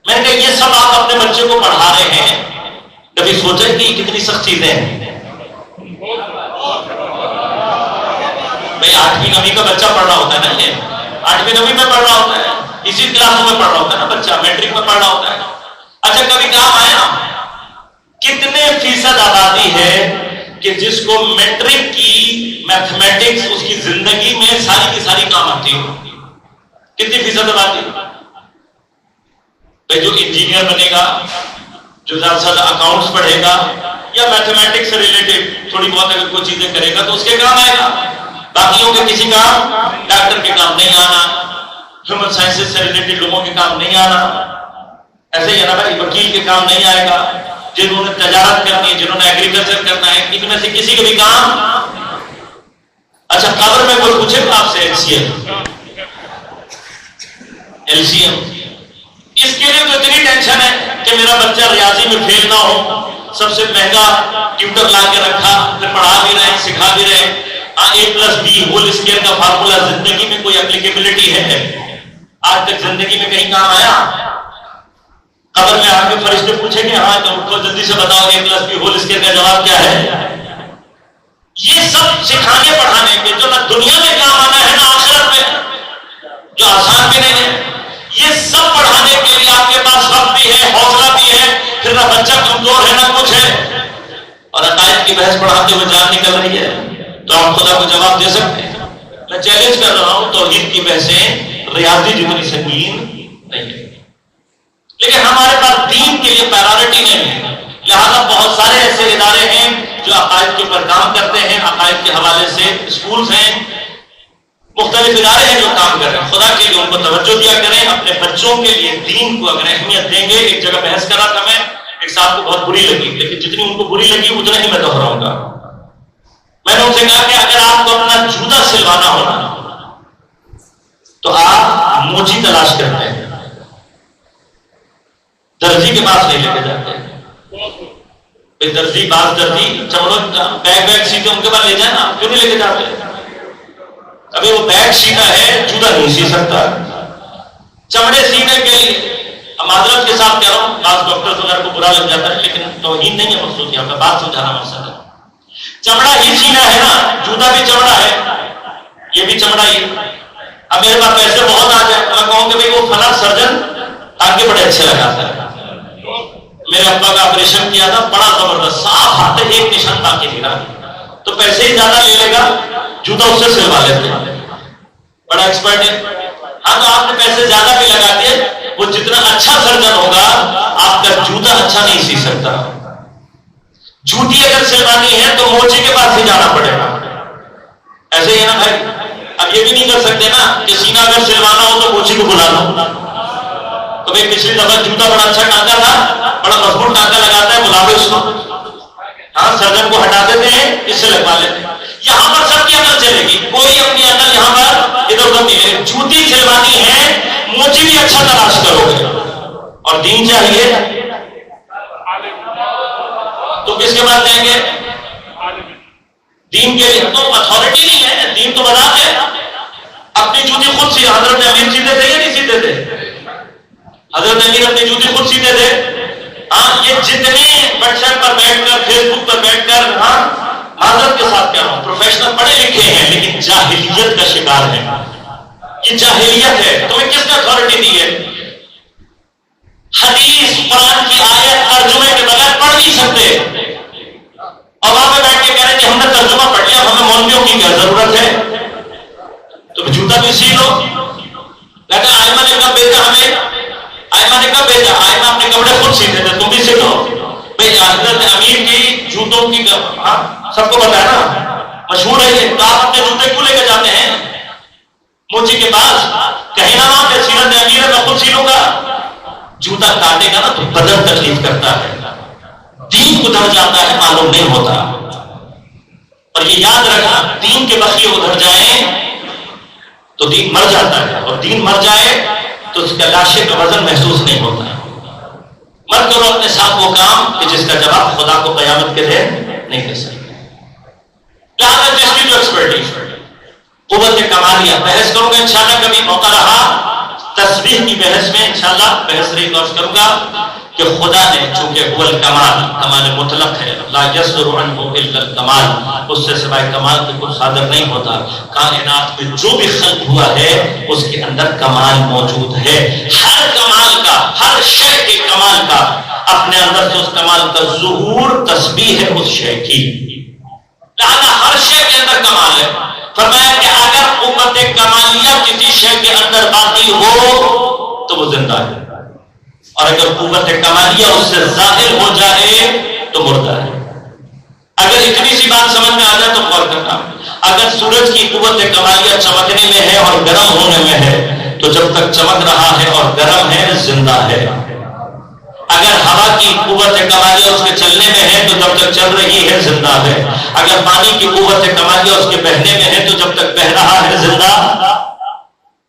میں نے کہا یہ سب آپ اپنے بچے کو پڑھا رہے ہیں، کبھی سوچا کہ یہ کتنی سخت چیزیں ہیں؟ بھائی 8ویں 9ویں کا بچہ پڑھ رہا ہوتا ہے نا، یہ 8ویں 9ویں میں پڑھ رہا ہوتا ہے، اسی کلاسوں میں پڑھ رہا ہوتا ہے نا بچہ، میٹرک میں پڑھ رہا ہوتا ہے. اچھا کبھی کام آیا کتنے فیصد آبادی ہے کہ جس کو میٹرک کی میتھمیٹکس اس کی زندگی میں ساری کی ساری کام آتی ہو؟ کتنی فیصد آبادی؟ جو انجینئر بنے گا، جو زیادہ سے زیادہ اکاؤنٹس پڑھے گا یا میتھمیٹکس سے ریلیٹڈ تھوڑی بہت اگر کوئی چیزیں کرے گا تو اس کے کام آئے گا. باقیوں کے کسی کام، ڈاکٹر کے کام نہیں آنا، ہیومن سائنسز سے ریلیٹڈ لوگوں کے کام نہیں آنا. ایسے ہی ہے نا بھائی، وکیل کے کام نہیں آئے گا، جنہوں نے تجارت کرنی ہے، جنہوں نے ایگریکلچر کرنا ہے، ان میں سے کسی کے بھی کام. اچھا قبر میں کوئی پوچھے گا آپ سے ایل سی ایم، اس کے لیے تو اتنی ٹینشن ہے کہ میرا بچہ ریاضی میں فیل نہ ہو، سب سے مہنگا ٹیوٹر لا کے رکھا، پھر پڑھا بھی رہے، سکھا بھی رہے. A+B ہول اسکوائر کا فارمولا زندگی میں کوئی اپلیکیبلٹی ہے؟ آج تک زندگی میں کہیں کام آیا؟ قبر میں آ کے فرشتے پوچھیں گے ہاں تو اٹھو جلدی سے بتاؤ A+B ہول اسکوائر کا جواب کیا ہے؟ یہ سب سکھانے پڑھانے کے جو نہ دنیا میں کام آنا ہے نہ آخرت میں، جو آسان بھی نہیں ہے، یہ سب پڑھانے کے لیے آپ کے پاس وقت بھی ہے، حوصلہ بھی ہے، پھر نہ بچہ کمزور ہے نہ کچھ ہے، اور عقائد کی بحث پڑھاتے ہوئے جان نکل رہی ہے. تو آپ خدا کو جواب دے سکتے ہیں؟ میں چیلنج کر رہا ہوں، توحید کی بحثیں ریاضی جتنی سنگین نہیں ہے. لیکن ہمارے پاس دین کے لیے پرائیورٹی نہیں ہے، لہذا بہت سارے ایسے ادارے ہیں جو عقائد کے اوپر کام کرتے ہیں، عقائد کے حوالے سے اسکولز ہیں، مختلف ادارے ہیں جو کام کر رہے ہیں. خدا کے لیے ان کو توجہ دیا کریں. اپنے بچوں کے لیے دین کو اگر اہمیت دیں گے. ایک جگہ بحث کر رہا تھا میں، ایک صاحب کو بہت بری لگی، لیکن جتنی ان کو بری لگی اتنا ہی میں دہراؤں گا. میں نے ان سے کہا کہ اگر آپ کو اپنا جوتا سلوانا ہونا تو آپ موچی تلاش کرتے ہیں، درزی کے پاس نہیں لے کے جاتے. درزی بعض درزی چمڑوں بیگ سیتے ان کے پاس لے جائیں نا، کیوں نہیں لے کے جاتے؟ ابھی وہ بیگ سینا ہے، جوتا نہیں سی سکتا. چمڑے سینے کے لیے معذرت کے ساتھ کہہ رہا ہوں، بعض ڈاکٹر وغیرہ کو برا لگ جاتا ہے، لیکن توہین نہیں ہے مقصود یہاں پہ، بات سمجھانا مقصد ہے. چمڑا ہی سینا ہے نا، جوتا بھی چمڑا ہے، یہ بھی چمڑا ہی. اب میرے پاس پیسے بہت آ جائے، میں کہوں کہ بھائی وہ فلاں سرجن ٹانکے بڑے اچھے لگاتا ہے. میرے ابا کا آپریشن کیا تھا، بڑا زبردست، صاف ہاتھ ہے، ایک نشان باقی نہیں رہا. تو پیسے ہی زیادہ لے لے گا، جوتا اس سے سلوا لیتے ہیں، بڑا ایکسپرٹ ہے. ہاں تو آپ نے پیسے زیادہ بھی لگا دیے، وہ جتنا اچھا سرجن ہوگا آپ کا جوتا اچھا نہیں سی سکتا. جوتی اگر سلوانی ہے تو موچی کے پاس ہی جانا پڑے گا. ایسے ہی ہے نا بھائی. اب یہ بھی نہیں کر سکتے نا کہ سینہ اگر سلوانا ہو تو موچی کو بلا لو. تو بھائی پچھلی دفعہ جوتا بڑا اچھا ٹانکا تھا، بڑا مضبوط ٹانکا لگاتا ہے، بلا لو اس کو. ہاں سرجن کو ہٹا دیتے ہیں، اس سے لگوا لیتے ہیں. یہاں پر سب کی عقل چلے گی، کوئی اپنی عقل یہاں پر ادھر ادھر نہیں ہے. جوتی سلوانی ہے، موچی بھی اچھا تلاش کرو گے، اور دین چاہیے تو کس کے پاس جائیں گے؟ دین کے لیے تو اتھارٹی نہیں ہے، دین تو مذاق ہے. اپنی جوتی خود سی حضرت امیر سیتے تھے یا نہیں سیتے تھے؟ حضرت امیر اپنی جوتی خود سیتے تھے. ہاں یہ جتنے واٹس ایپ پر بیٹھ کر فیس بک پر بیٹھ کر ہاں معذرت کے ساتھ کہہ رہا ہوں پروفیشنل پڑھے لکھے ہیں لیکن جاہلیت کا شکار ہے. یہ جاہلیت ہے. تمہیں کس نے اتھارٹی دی ہے؟ حدیث قرآن کی آیت ترجمے کے بغیر پڑھ نہیں سکتے اور وہاں پہ بیٹھ کے کہہ رہے کہ ہم نے ترجمہ پڑھ لیا ہمیں مولویوں کی کیا ضرورت ہے؟ تو جوتا بھی سی لو. کہتے ہیں آئمہ نے کب بھیجا ہمیں؟ آئمہ نے کب بھیجا؟ آئمہ اپنے کپڑے خود سیتے تھے، تم بھی سیکھو. بھائی حضرت امیر کی جوتوں کی ہاں سب کو پتا ہے نا، مشہور ہے یہ. تو آپ اپنے جوتے کیوں لے کے جاتے ہیں موچی کے پاس؟ کہیں نہ وہاں پہ سیرت امیر ہے میں خود سی لوں گا. جوتا کاٹے گا نا تو بدن تکلیف کرتا ہے، دین ادھر جاتا ہے معلوم نہیں ہوتا. اور یہ یاد رکھنا دین کے بخیے ادھر جائیں تو دین مر جاتا ہے، اور دین مر جائے تو اس کا لاشے کا وزن محسوس نہیں ہوتا. مت کرو اپنے ساتھ وہ کام کہ جس کا جواب خدا کو قیامت کے دن نہیں دے سکتے. لہٰذا جس کی جو ایکسپرٹیز قوت کمالیہ بحث کروں گا انشاءاللہ. کبھی موقع رہا تسبیح کی بحث میں انشاءاللہ بحث ریکارڈ کروں گا کہ خدا نے چونکہ هو الکمال کمال مطلق ہے، لا یصدر عنہ الا الکمال، اس سے سوائے کمال کے کچھ صادر نہیں ہوتا. کائنات میں جو بھی خلق ہوا ہے اس کے اندر کمال موجود ہے. ہر کمال کا، ہر شے کے کمال کا اپنے اندر سے اس کمال کا ظہور تسبیح ہے اس شے کی. لہذا ہر شے کے اندر کمال ہے. فرمایا کہ اگر قوت کمالیہ کسی شے کے اندر باقی ہو تو وہ زندہ ہے، اور اگر قوت کمالیہ اس سے ظاہر ہو جائے تو مردہ ہے. اگر اتنی سی بات سمجھ میں آ جائے تو غور کرنا. اگر سورج کی قوت کمالیہ چمکنے میں ہے اور گرم ہونے میں ہے تو جب تک چمک رہا ہے اور گرم ہے زندہ ہے. اگر ہوا کی قوت کمالیہ اس کے چلنے میں ہے تو جب تک چل رہی ہے زندہ ہے. اگر پانی کی قوت کمالیہ اس کے بہنے میں ہے تو جب تک بہہ رہا ہے زندہ.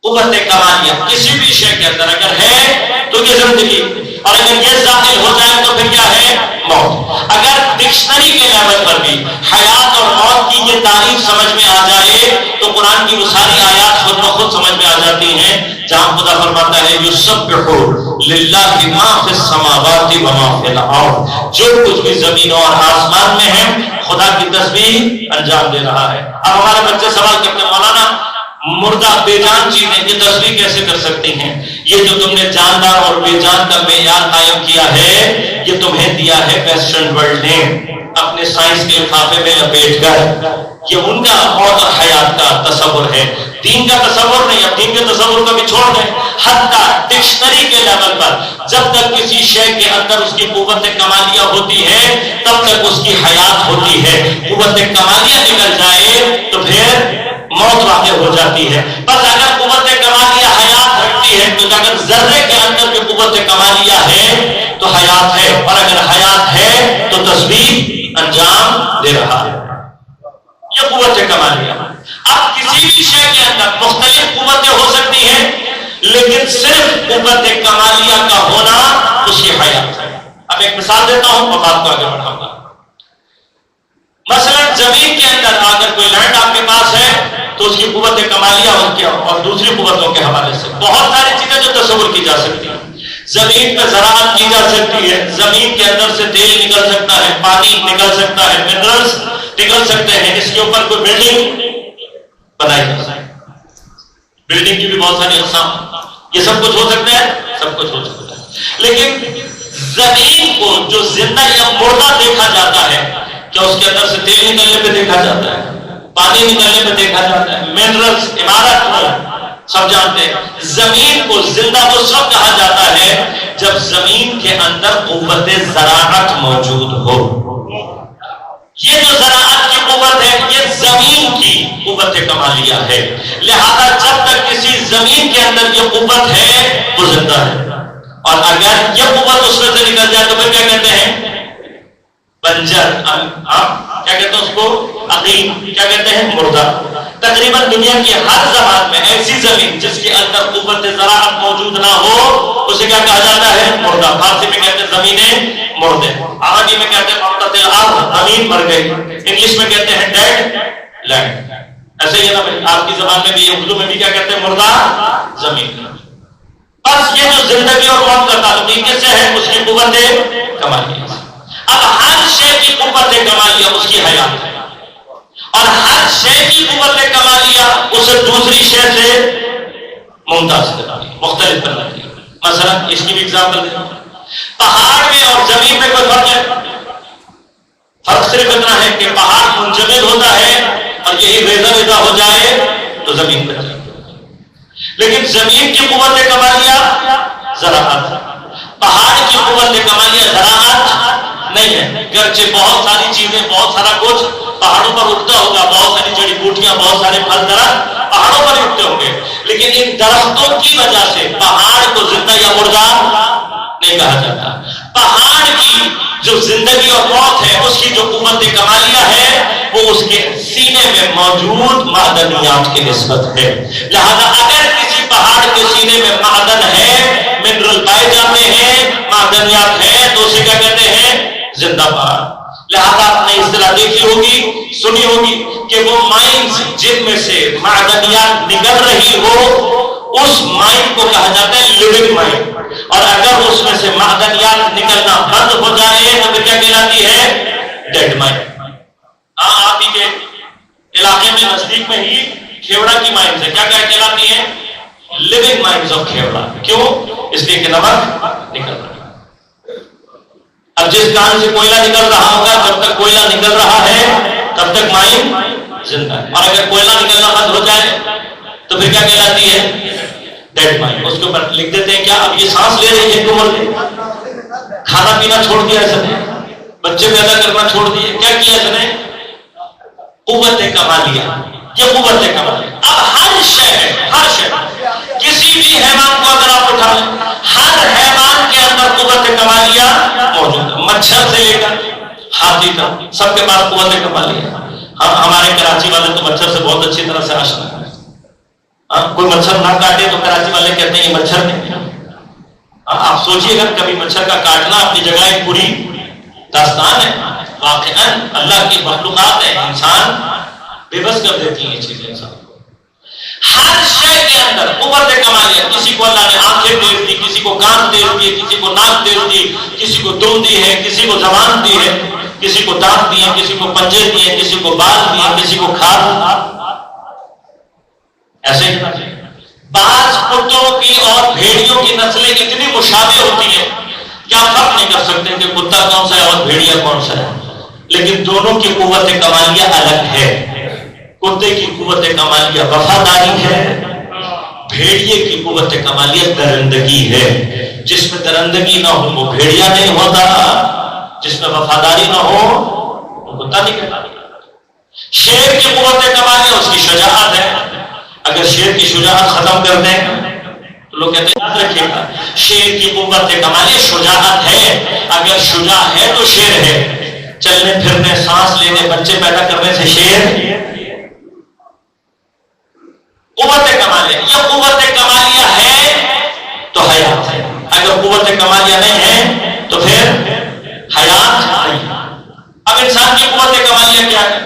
قوت کمالیہ کسی بھی شے کے اندر اگر ہے تو یہ زندگی، اور اگر یہ ظاہر ہو جائے تو پھر کیا ہے؟ موت. اگر ڈکشنری کے لیول پر بھی حیات اور موت کی یہ تعریف سمجھ میں آ جائے تو قرآن کی وہ ساری آیات خود بخود سمجھ میں آ جاتی ہیں جہاں خدا فرماتا ہے یسبح للہ ما فی السماوات و ما فی الارض، جو کچھ بھی زمینوں اور آسمان میں ہے خدا کی تسبیح انجام دے رہا ہے. اب ہمارے بچے سوال کرتے ہیں مولانا مردہ بے جان چیزیں یہ تسبیح کیسے کر سکتی ہیں؟ یہ جو تم نے جاندار اور بے جان کا معیار قائم کیا ہے یہ تمہیں دیا ہے ویسٹرن ورلڈ نے اپنے سائنس کے لفافے میں لپیٹ کر. یہ ان کا موت اور حیات کا تصور ہے، دین کا تصور نہیں. اب دین کے تصور کو بھی چھوڑ دیں. حتی ڈکشنری کے لیول پر جب تک کسی شے کے اندر اس کی قوت کمالیہ ہوتی ہے تب تک اس کی حیات ہوتی ہے. قوت کمالیہ نکل جائے تو پھر موت واقع ہو جاتی ہے. بس اگر قوت کمالیہ حیات رکھتی ہے تو اگر ذرے کے اندر بھی قوت کمالیہ ہے تو حیات ہے، اور اگر حیات ہے تو تسبیح انجام دے رہا ہے. یہ قوت کمالیہ. اب کسی بھی شے کے اندر مختلف قوتیں ہو سکتی ہیں لیکن صرف قوت کمالیہ کا ہونا اس کی حیات ہے. اب ایک مثال دیتا ہوں اور بات کو آگے بڑھاؤں گا. مثلا زمین کے اندر اگر کوئی لینڈ آپ کے پاس ہے تو اس کی قوت کمالیہ اور دوسری قوتوں کے حوالے سے بہت ساری چیزیں جو تصور کی جا سکتی ہیں. زمین پہ زراعت کی جا سکتی ہے، زمین کے اندر سے تیل نکل سکتا ہے، پانی نکل سکتا ہے، منرلز نکل سکتے ہیں. اس کے اوپر کوئی بلڈنگ بنائی جا سکتی ہے. بلڈنگ کی بھی بہت ساری اقسام. یہ سب کچھ ہو سکتا ہے، سب کچھ ہو سکتا ہے. لیکن زمین کو جو زندہ یا مردہ دیکھا جاتا ہے کیا اس کے اندر سے تیل نکلنے پہ دیکھا جاتا ہے، پانی نکلنے پہ دیکھا جاتا ہے، منرلز عمارت میں سب جانتے ہیں. زمین کو زندہ تو سب کہا جاتا ہے جب زمین کے اندر قوت زراعت موجود ہو. یہ جو زراعت کی قوت ہے یہ زمین کی قوت کمالیہ ہے. لہذا جب تک کسی زمین کے اندر یہ قوت ہے وہ زندہ ہے، اور اگر یہ قوت اس میں سے نکل جائے تو پھر کیا کہتے ہیں؟ بنجر. کیا کہتے ہیں اس کو؟ عقیم. کیا کہتے ہیں؟ مردہ. تقریباً دنیا کی ہر زبان میں ایسی زمین جس کے اندر قوت زراعت موجود نہ ہو اسے کیا کہا جاتا ہے؟ مردہ. فارسی میں کہتے ہیں زمینیں مردے، عربی میں کہتے ہیں مرتد الارض، زمین مر گئی، انگلش میں کہتے ہیں ڈیڈ لینڈ. ایسے ہی ہے نا بھائی، آپ کی زبان میں بھی، اردو میں بھی کیا کہتے ہیں؟ مردہ زمین. بس یہ جو زندگی اور موت کا تعلق کس سے ہے؟ اس کی قوت کمالیہ. اب ہر شے کی قوت کمالیہ اس کی حیات ہے، اور ہر شے کی قوت کمالیہ اسے دوسری شے سے ممتاز کرتی ہے، مختلف کرتی ہے. مثلا اس کی بھی اگزامپل دیں، پہاڑ میں اور زمین میں کوئی فرق ہے؟ فرق صرف اتنا ہے کہ پہاڑ منجمد ہوتا ہے اور یہی ریزہ ریزہ ہو جائے تو زمین پر جائے. لیکن زمین کی قوت کمالیہ زراعت، پہاڑ کی قوت کمالیہ زراعت نہیں ہے. گرچہ بہت ساری چیزیں، بہت سارا کچھ پہاڑوں پر اگتا ہوگا، بہت ساری جڑی بوٹیاں، بہت سارے پھل درخت پہاڑوں پر اگتے ہوں گے، لیکن ان درختوں کی وجہ سے پہاڑ کو زندہ یا مردہ نہیں کہا جاتا. پہاڑ کی جو زندگی اور موت ہے اس کی جو قوت کمالیہ ہے وہ اس کے سینے میں موجود معدنیات کی نسبت ہے. لہذا اگر کسی پہاڑ کے سینے میں معدن ہے، منرل پائے جاتے ہیں، معدنیات ہیں، تو اسے کیا کہتے ہیں؟ زندہ پہاڑ. لہذا آپ نے اصطلاح دیکھی ہوگی، سنی ہوگی کہ وہ مائنز جن میں سے معدنیات نکل رہی ہو اس مائن کو کہا جاتا ہے لیونگ مائن، اور اگر اس میں سے معدنیات نکلنا بند ہو جائے تو پھر کیا کہلاتی ہے؟ Dead mine. آپ ہی کے علاقے میں نزدیک میں ہی کھیوڑا کی مائنز ہے، کیا کہلاتی ہیں؟ Living mines of Khewra. کیوں؟ اس لیے کہ نمک نکل رہا ہے. اب جس کان سے کوئلہ نکل رہا ہوگا، جب تک کوئلہ نکل رہا ہے تب تک مائن زندہ ہے، اور اگر کوئلہ نکلنا بند ہو جائے تو پھر کیا کہلاتی ہے؟ Dead mine. اس کے اوپر لکھ دیتے ہیں کیا اب یہ سانس لے رہی ہے کہ مر گئی؟ کھانا پینا چھوڑ دیا اس نے، بچے پیدا کرنا چھوڑ دیے، کیا کیا اس نے؟ قوت کمالیہ. یہ قوت کمالیہ. اب ہر شے ہے، ہر شے، کسی بھی حیوان کو اگر آپ اٹھا لیں، ہر حیوان کے اندر قوت کمالیہ موجود ہے. مچھر سے لے کر ہاتھی تک سب کے پاس قوت کمالیہ. ہمارے کراچی والے تو مچھر سے بہت اچھی طرح سے آشنا ہے. کوئی مچھر نہ کاٹے تو کراچی والے کہتے ہیں یہ مچھر نہیں. آپ سوچئے گا کبھی مچھر کا کاٹنا اپنی جگہ ایک پوری داستان ہے. واقعاً اللہ کی مخلوقات ہے، انسان بے بس کر دیتی ہیں یہ چیزیں انسان کو. ہر شے کے اندر قوت کمالیہ. کسی کو اللہ نے آنکھیں دے دی، کسی کو کان دے دی، کسی کو ناک دے دی، کسی کو دم دی ہے، کسی کو زبان دی ہے، کسی کو دانت دیے، کسی کو پنجے دیے، کسی کو بال دیے، کسی کو کھال. ایسے بعض کتوں کی اور بھیڑیوں کی نسلیں اتنی مشابہ ہوتی ہیں کیا فرق نہیں کر سکتے کہ کتا کون سا ہے اور بھیڑیا کون سا ہے، لیکن دونوں کی قوت کمالیہ الگ ہے. کتے کی قوت کمالیہ وفاداری ہے، بھیڑیے کی قوت کمالیہ درندگی ہے. جس میں درندگی نہ ہو وہ بھیڑیا نہیں ہوتا، جس میں وفاداری نہ ہو وہ کتا نہیں کہلاتا. شیر کی قوت کمالیہ اس کی شجاعت ہے. اگر شیر کی شجاعت ختم کر دیں تو لوگ کہتے ہیں یاد رکھیے گا شیر کی قوت کمالیہ شجاعت ہے. اگر شجاع ہے تو شیر ہے. چلنے پھرنے، سانس لینے، بچے پیدا کرنے سے شیر. قوت کمالیہ، یہ قوت کمالیہ ہے تو حیات ہے. اگر قوت کمالیہ نہیں ہے تو پھر حیات نہیں. اب انسان کی قوت کمالیہ کیا ہے؟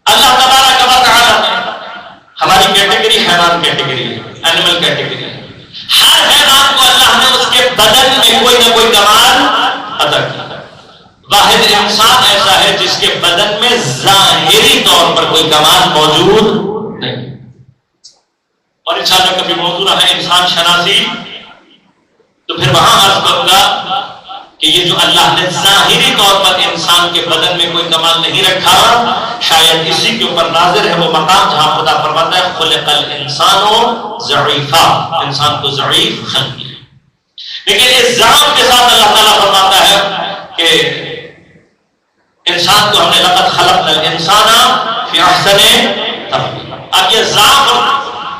اللہ تبارک و تعالیٰ نے ہماری کیٹیگری حیوان کیٹیگری ہے، اینیمل کیٹیگری ہے. ہر حیوان کو اللہ نے اس کے بدن میں کوئی نہ کوئی کمال عطا کیا. واحد انسان ایسا ہے جس کے بدن میں ظاہری طور پر کوئی کمال موجود نہیں. اور انشاءاللہ کبھی موضوع رہا ہے انسان شناسی تو پھر وہاں عرض کروں گا کہ یہ جو اللہ نے ظاہری طور پر انسان کے بدن میں کوئی کمال نہیں رکھا، شاید اسی کے اوپر ناظر ہے وہ مقام جہاں خدا فرماتا ہے خلق الانسان ضعیفا، انسان کو ضعیف خلق کیا. لیکن اس ضعف کے ساتھ اللہ تعالیٰ فرماتا ہے کہ انسان کو ہم نے لقد خلقنا الانسان فی احسن تقویم. اب یہ ضعف اور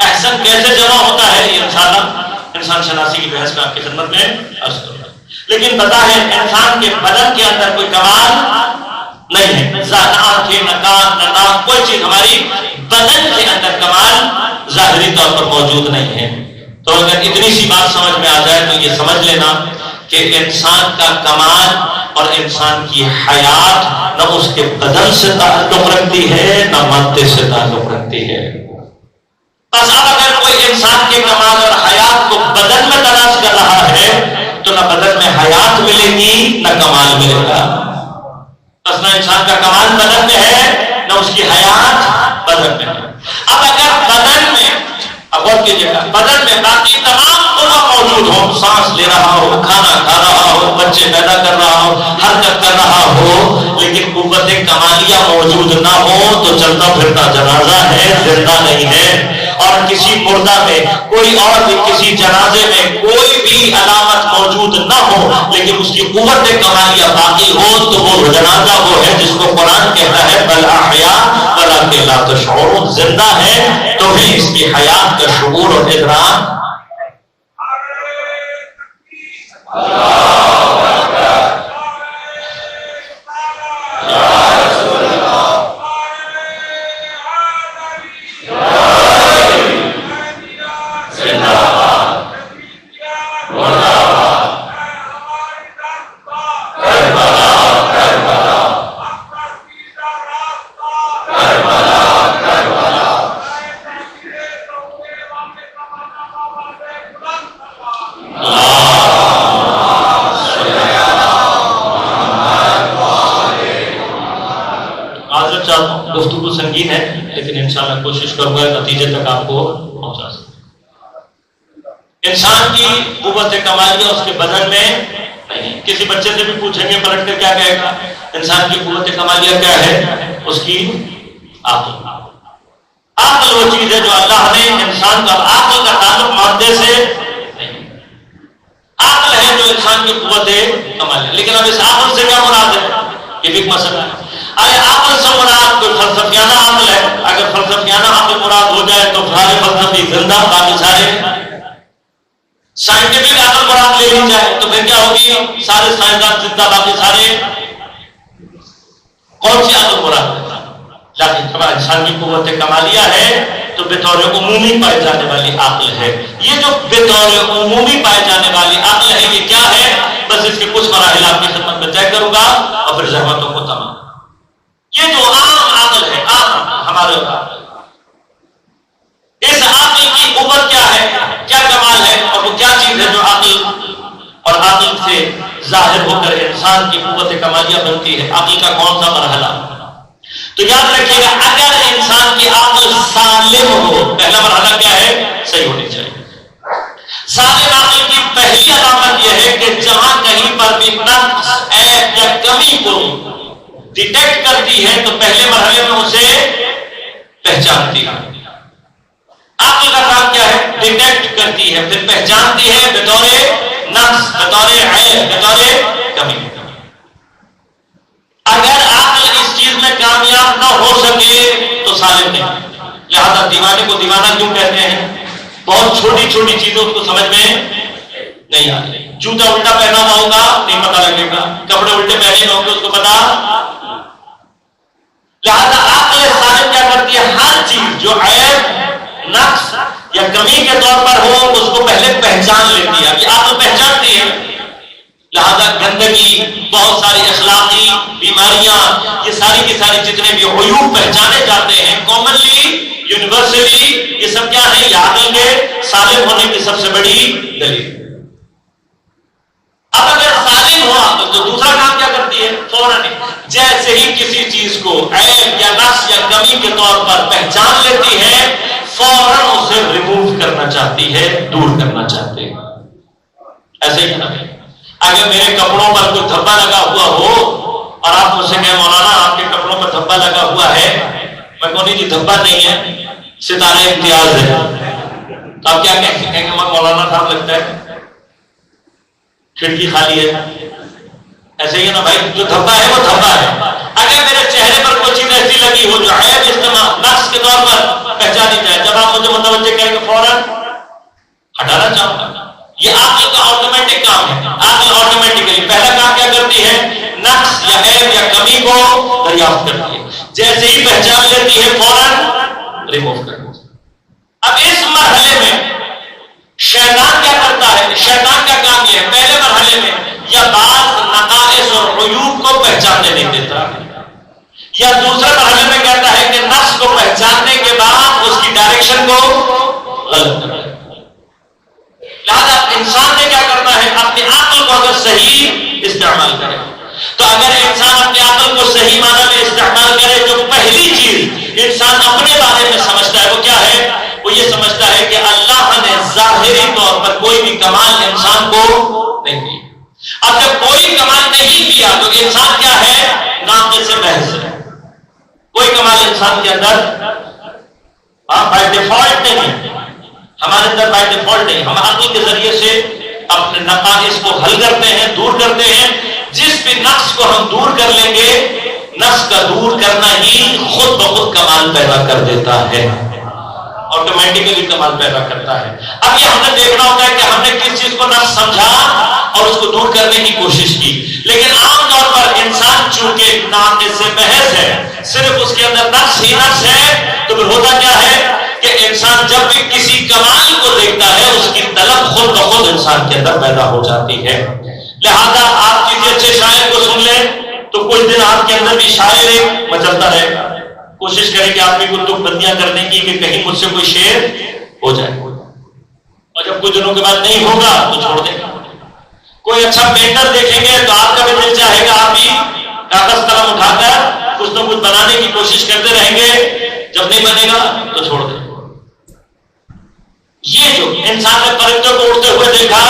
احسن کیسے جمع ہوتا ہے یہ انسان شناسی کی بحث میں آپ کی خدمت میں عرض کروں گا. لیکن پتا ہے انسان کے بدن کے اندر کوئی کمال نہیں ہے، نہ آنکھیں، نہ کان، نہ ناک، طور پر موجود نہیں ہے. تو اگر اتنی سی بات سمجھ میں آ جائے تو یہ سمجھ لینا کہ انسان کا کمال اور انسان کی حیات نہ اس کے بدن سے تعلق رکھتی ہے نہ مادے سے تعلق رکھتی ہے. بس اب اگر کوئی انسان کے کمال اور حیات کو بدن میں تلاش کر رہا ہے تو نہ بدن میں حیات ملے گی نہ کمال ملے گا. بس نہ انسان کا کمال بدن میں ہے نہ اس کی حیات بدن میں ہے. اب اگر بدن میں غور کیجیے گا بدن میں باقی تمام قوت موجود ہو, سانس لے رہا ہو, کھانا کھا رہا ہو, بچے پیدا کر رہا ہو, حرکت کر رہا ہو, لیکن قوت کمالیہ موجود نہ ہو تو چلتا پھرتا جنازہ ہے, زندہ نہیں ہے. اور کسی مردہ میں کوئی اور بھی کسی جنازے میں کوئی بھی علامت موجود نہ ہو لیکن اس کی قوت کمالیہ باقی ہو تو وہ جنازہ وہ ہے جس کو قرآن کہتا ہے بل احیاء ولکن لا تشعرون, زندہ ہے تو بھی اس کی حیات کا شعور اور ادراک. گفتگو سنگین ہے لیکن انشاءاللہ کوشش کروں گا نتیجے تک آپ کو پہنچا سکوں. انسان کی قوت کمالیہ اس کے بدن میں نہیں. کسی بچے سے بھی پوچھیں گے پلٹ کر کیا کہے گا؟ انسان کی قوت کمالیہ کیا ہے؟ اس کی عقل. عقل وہ چیز ہے جو اللہ نے انسان کا, عقل کا تعلق مادے سے نہیں, عقل ہے جو انسان کی قوت کمالیہ. لیکن اب اس عقل سے کیا مراد ہے یہ بھی ایک مسئلہ ہے. اگر عقل سے مراد کوئی فلسفیانہ عقل ہے, اگر فلسفیانہ عقل مراد ہو جائے تو سارے فلسفی زندہ, باقی سارے سائنٹیفک عقل مراد لے لی جائے تو پھر کیا ہوگی؟ سارے سائنسدان زندہ, باقی سارے کون سی عقل مراد ہے؟ لیکن جب انسان کی قوت کمالیہ ہے تو بطور عمومی پائے جانے والی عقل ہے. یہ جو بطور عمومی پائے جانے والی عقل ہے یہ کیا ہے؟ بس اس کے کچھ مراحل آپ کی خدمت میں طے کروں گا اور پھر زحمتوں کو تمام. یہ جو عام عقل ہے, عام ہمارے اس عقل کی قوت کیا ہے, کیا کمال ہے, اور وہ کیا چیز ہے جو عقل اور عقل سے ظاہر ہو کر انسان کی قوت کمالیہ بنتی ہے؟ عقل کا کون سا مرحلہ؟ تو یاد رکھیے گا اگر انسان کی عقل سالم ہو, پہلا مرحلہ کیا ہے؟ صحیح ہونی چاہیے. سالم عقل کی پہلی علامت یہ ہے کہ جہاں کہیں پر بھی نقص, عیب یا کمی کو ڈیٹیکٹ کرتی ہے تو پہلے مرحلے میں اسے پہچانتی ہے. عقل کا کام کیا ہے؟ ڈیٹیکٹ کرتی ہے, پھر پہچانتی ہے بطور نقص, بطور عیب, بطور کمی. اگر عقل اس چیز میں کامیاب نہ ہو سکے تو سالم نہیں. لہذا دیوانے کو دیوانہ کیوں کہتے ہیں؟ بہت چھوٹی چھوٹی چیزوں کو سمجھ میں نہیں آتی. جوتا الٹا پہنا ہوا ہوگا نہیں پتا لگے گا, کپڑے الٹے پہنے ہوں گے اس کو پتا. لہذا عقل سالم کیا کرتی ہے؟ ہر چیز جو عیب, نقص یا کمی کے طور پر ہو اس کو پہلے پہچان لیتی ہے. یہ عقل پہچانتی ہے. لہذا گندگی, بہت ساری اخلاقی بیماریاں, یہ ساری کی ساری جتنے بھی عیوب پہچانے جاتے ہیں کامنلی, یونیورسلی, یہ سب کیا ہے؟ یہ عقل کے سالم ہونے کی سب سے بڑی دلیل. اب اگر سالم ہو عقل تو دوسرا کام کیا کرتی ہے؟ فوراً جیسے ہی کسی چیز کو عیب یا نقص یا کمی کے طور پر پہچان لیتی ہے فوراً اسے ریموو کرنا چاہتی ہے, دور کرنا چاہتی ہے. ایسے ہی نا, اگر میرے کپڑوں پر کوئی دھبا لگا ہوا ہو اور آپ مجھ سے کہیں مولانا آپ کے کپڑوں پر دھبا لگا ہوا ہے, میں کہوں نہیں جی دھبا نہیں ہے, ستارے امتیاز ہے, تو آپ کیا کہیں گے؟ مولانا صاحب لگتا ہے کھڑکی خالی ہے. ایسے ہی نا بھائی, جو دھبا ہے وہ دھبا ہے. اگر میرے چہرے پر کوئی چیز ایسی لگی ہو جو عیب استعمال نقص کے طور پر پہچانی جائے, جب آپ مجھے متوجہ کریں گے فوراً ہٹانا چاہوں گا. یہ عقل کا آٹومیٹک کام ہے. عقل آٹومیٹکلی پہلا کام کیا کرتی ہے؟ نقص یا عیب یا کمی کو دریافت کرتی ہے, جیسے ہی پہچان لیتی ہے فوراً ریموو کرتی ہے. اب اس مرحلے میں شیطان کیا کرتا ہے؟ شیطان کا کام یہ ہے، پہلے مرحلے میں یا بعض نقائص اور عیوب کو پہچاننے نہیں دیتا، یا دوسرے مرحلے میں کہتا ہے کہ نفس کو پہچاننے کے بعد اس کی ڈائریکشن کو غلط کرتا ہے۔ لہذا انسان نے کیا کرنا ہے؟ اپنی عقل کو اگر صحیح استعمال کرے تو اگر انسان اپنے عقل کو صحیح معنی میں استعمال کرے تو پہلی چیز انسان اپنے بارے میں سمجھتا ہے وہ کیا ہے؟ وہ یہ سمجھتا ہے کہ اللہ نے ظاہری طور پر کوئی بھی کمال انسان کو نہیں دیا۔ اب جب کوئی کمال نہیں دیا تو انسان کیا ہے؟ ناقص محض ہے، کوئی کمال انسان کے اندر بائی ڈیفالٹ نہیں ہے، ہمارے اندر بائی ڈیفالٹ نہیں۔ ہم عقل کے ذریعے سے اپنے نقائص کو حل کرتے ہیں، دور کرتے ہیں۔ جس بھی نقص کو ہم دور کر لیں گے، نفس کا دور کرنا ہی خود بخود کمال پیدا کر دیتا ہے، آٹومیٹیکلی کمال پیدا کرتا ہے۔ اب یہ ہم نے دیکھنا ہوتا ہے کہ ہم نے کس چیز کو نفس سمجھا اور اس کو دور کرنے کی کوشش کی، لیکن عام طور پر انسان چونکہ ناقص محض ہے، صرف اس کے اندر نفس ہی نفس ہے، تو پھر ہوتا کیا ہے کہ انسان جب بھی کسی کمال کو دیکھتا ہے اس کی طلب خود بخود انسان کے اندر پیدا ہو جاتی ہے۔ لہذا آپ کسی اچھے شاعر کو سن لیں تو کچھ دن آپ کے اندر بھی شاعر ایک مچلتا رہے گا، کوشش کریں کہ آدمی کو تک بندیاں کرنے کی کہ کہیں مجھ سے کوئی شعر ہو جائے، اور جب کچھ دنوں کے بعد نہیں ہوگا تو چھوڑ دیں گے۔ کوئی اچھا پینٹر دیکھیں گے تو آپ کا بھی دل چاہے گا آپ بھی کاغذ قلم اٹھا کر کچھ نہ کچھ بنانے کی کوشش کرتے رہیں گے، جب نہیں بنے گا تو چھوڑ دیں۔ یہ جو انسان نے پرندوں کو اڑتے ہوئے دیکھا،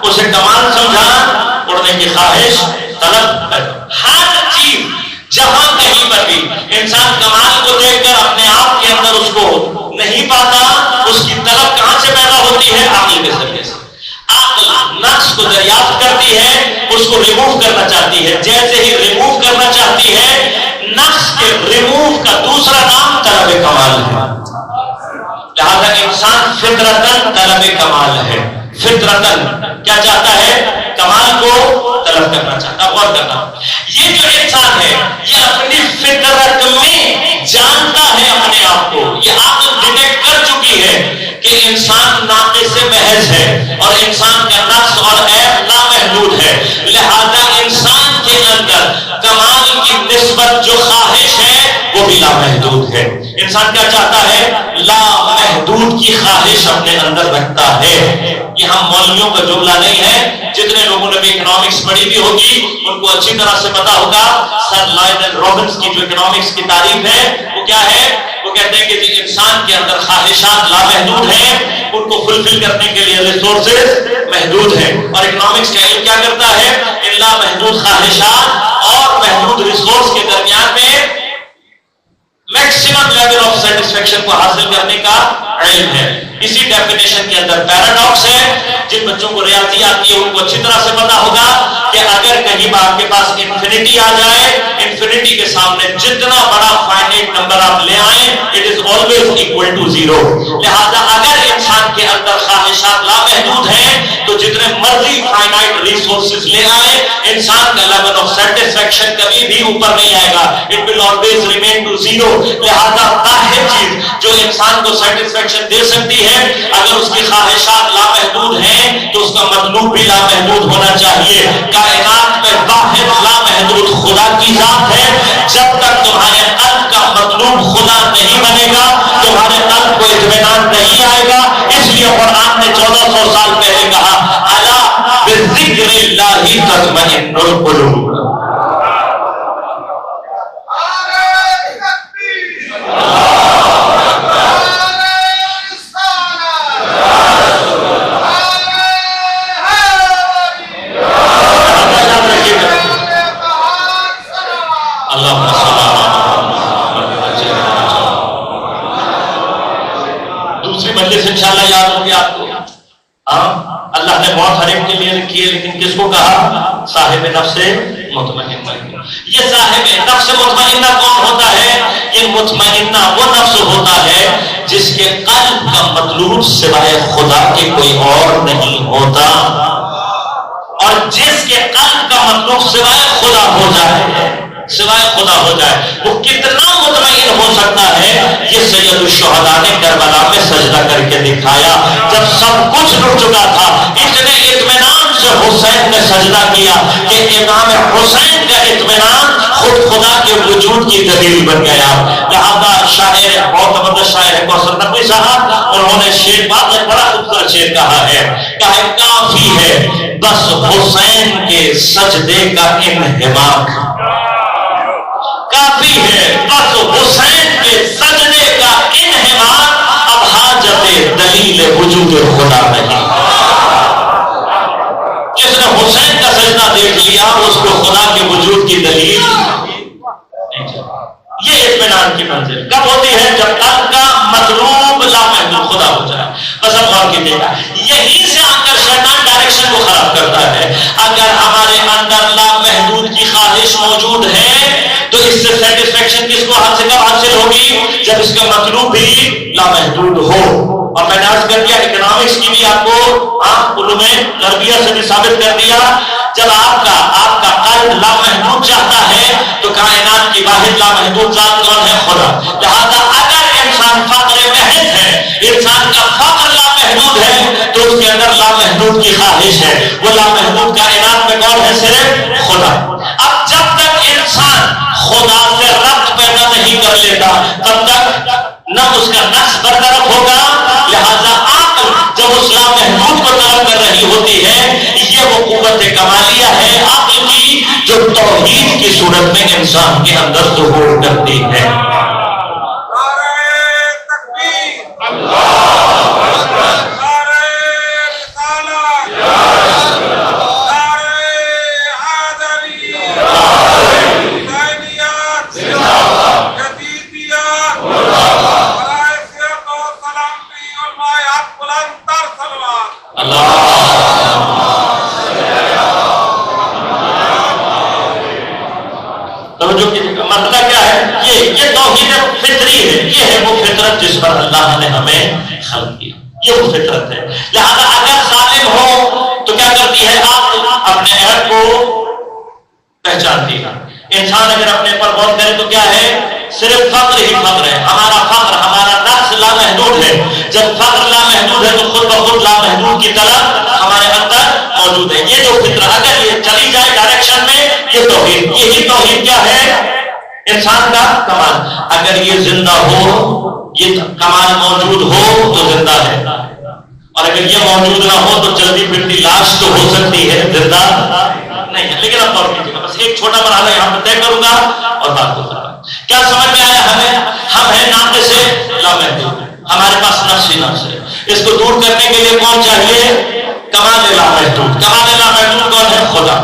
اسے کمال سمجھا، اڑنے کی خواہش، طلب، ہر چیز جہاں کہیں پر بھی انسان کمال کو دیکھ کر اپنے آپ کے اندر اس کو نہیں پاتا، اس کی طلب کہاں سے پیدا ہوتی ہے؟ عقل کے ذریعے سے۔ عقل نفس کو دریافت کرتی ہے، اس کو ریموو کرنا چاہتی ہے، جیسے ہی ریموو کرنا چاہتی ہے، نفس کے ریموو کا دوسرا نام طلب کمال ہے۔ لہذا انسان فطرتاً طلب کمال ہے، فطرتاً کیا چاہتا ہے؟ کمال کو طلب کرنا چاہتا ہے۔ غور کرنا، یہ جو انسان ہے یہ اپنی فطرت میں جانتا ہے اپنے آپ کو، یہ عقل ڈیٹیکٹ کر چکی ہے کہ انسان ناقص محض ہے اور انسان کا نقص اور عیب لامحدود ہے۔ لہذا انسان کے اندر کمال کی نسبت جو خواہش ہے وہ بھی لامحدود ہے۔ انسان کیا چاہتا ہے؟ لامحدود کی خواہش اپنے اندر رکھتا ہے۔ یہ ہم مولویوں کا جملہ نہیں ہے، جتنے لوگوں نے بھی اکنامکس پڑھی بھی ہوگی ان کو اچھی طرح سے پتا ہوگا۔ سر لائڈن رابنس کی جو اکنامکس کی تعریف ہے وہ کیا ہے؟ وہ کہتے ہیں کہ جی انسان کے اندر خواہشات لامحدود ہیں، ان کو فلفل کرنے کے لیے ریسورسز محدود ہیں، اور اکنامکس کا علم کیا کرتا ہے؟ ان لامحدود خواہشات اور محدود ریسورس کے درمیان میں میکسیمم لیول آف سیٹسفیکشن کو حاصل کرنے کا علم ہے۔ اسی ڈیفینیشن کے اندر پیراڈاکس ہے۔ جن بچوں کو ریاضی آتی ہے ان کو اچھی طرح سے پتا ہوگا کہ اگر کہیں آپ کے پاس انفینٹی آ جائے، انفینٹی کے سامنے جتنا بڑا فائنائٹ نمبر آپ لے آئیں it is always equal to zero. لہذا اگر انسان کے اندر خواہشات لامحدود ہیں تو جتنے مرضی فائنائٹ ریسورسز لے آئے، انسان کا لیول آف سیٹسفیکشن کبھی بھی اوپر نہیں آئے گا، it will always remain to zero. لہذا واحد چیز جو انسان کو سیٹسفیکشن دے سکتی ہے، اگر اس کی خواہشات لامحدود ہیں تو اس کا مطلوب بھی لامحدود ہونا چاہیے۔ کائنات میں واحد لامحدود خدا کی ذات ہے۔ جب تک تمہارے قلب کا مطلوب خدا نہیں بنے گا تمہارے قلب کو اطمینان نہیں آئے گا۔ اس لیے قرآن نے 1400 سال پہلے کہا الا بذکر اللہ تطمئن القلوب۔ دوسری مجلس انشاءاللہ یاد ہوگی آپ کو، اللہ نے موت ہر ایک کے لیے رکھی ہے، لیکن کس کو کہا؟ صاحب نفس مطمئنہ۔ یہ صاحب نفس مطمئنہ کون ہوتا ہے؟ یہ مطمئنہ وہ نفس ہوتا ہے جس کے قلب کا مطلوب سوائے خدا کے کوئی اور نہیں ہوتا، اور جس کے قلب کا مطلوب سوائے خدا ہو جائے، سوائے خدا ہو جائے، وہ کتنا مطمئن ہو سکتا ہے؟ یہ سید الشہداء نے کربلا میں سجدہ سجدہ کر کے دکھایا. جب سب کچھ رک چکا تھا اتنے اطمینان سے حسین نے سجدہ کیا کہ امام حسین کا اطمینان خود خدا کے وجود کی دلیل بن گیا. لہذا شاعر بہت مدد شاعر کوثر نقوی صاحب انہوں نے شعر بعد میں بڑا خوبصورت شعر کہا ہے کہ کافی ہے بس حسین کے سجدے کا انہماک، کافی ہے بس حسین کے سجدے کا انہماک، اب حاجت دلیل وجود خدا نہیں. جس نے حسین کا سجدہ دیکھ لیا اس کو خدا کے وجود کی دلیل نہیں چاہیے. یہ اطمینان کی منزل کب ہوتی ہے؟ جب قلب کا مطلوب لامحدود خدا ہو جائے. بس اب غور کیجیے گا، یہیں سے آ کر شیطان ڈائریکشن کو خراب کرتا ہے. اگر ہمارے اندر لامحدود کی خواہش موجود ہے تو اس سے سیٹسفیکشن کس کو حاصل ہوگی؟ جب اس کا مطلوب بھی لامحدود ہو. اور میں نے عرض کر دیا اکنامکس کی بھی آپ کو علوم غربیہ سے بھی ثابت کر دیا. جب آپ کا قلب لامحدود چاہتا ہے تو کائنات کی واحد لامحدود ذات کون ہے؟ خدا. لہذا اگر انسان فقر محض ہے، انسان کا فقر لامحدود ہے تو اس کے اندر لامحدود کی خواہش ہے. وہ لامحدود کائنات میں کون ہے؟ صرف خدا. اب جب تک انسان خدا سے ربط پیدا نہیں کر لیتا تب تک نہ اس کا نفس برطرف ہوگا. لہذا عقل جب اس لامحدود کو طلب کر رہی ہوتی ہے یہ وہ قوت کمالیہ ہے عقل کی جو توحید کی صورت میں انسان کے اندر ظہور کرتی ہے. مسئلہ کیا ہے؟ یہ توحید فطری ہے. یہ ہے وہ فطرت جس پر اللہ نے ہمیں خلق کیا. یہ وہ فطرت ہے. لہذا اگر ظالم ہو تو کیا کرتی ہے؟ آپ اپنے عہد کو پہچانتی ہے. انسان اگر اپنے پر غور کرے تو کیا ہے؟ صرف فقر ہی فقر ہے. ہمارا فقر، ہمارا نفس لامحدود ہے. جب فقر لامحدود ہے تو خود بخود لامحدود کی طلب ہمارے اندر موجود ہے. یہ جو فطرت اگر یہ چلی جائے ڈائریکشن میں یہ توحید، یہی توحید کیا ہے؟ انسان کا کمال. اگر یہ زندہ ہو، یہ کمال موجود ہو تو زندہ ہے، اور اگر یہ موجود نہ ہو تو چلتی پھرتی لاش تو ہو سکتی ہے، زندہ نہیں ہے. لیکن اب غور کیجیے گا، بس ایک چھوٹا مرحلہ یہاں پہ طے کروں گا اور بات کو کروں گا. کیا سمجھ میں آیا ہمیں؟ ہم ہیں ناقص لامحدود، ہمارے پاس نفس ہی نفس ہے. اس کو دور کرنے کے لیے کون چاہیے؟ کمال لامحدود. کمال لامحدود کون ہے؟ خدا.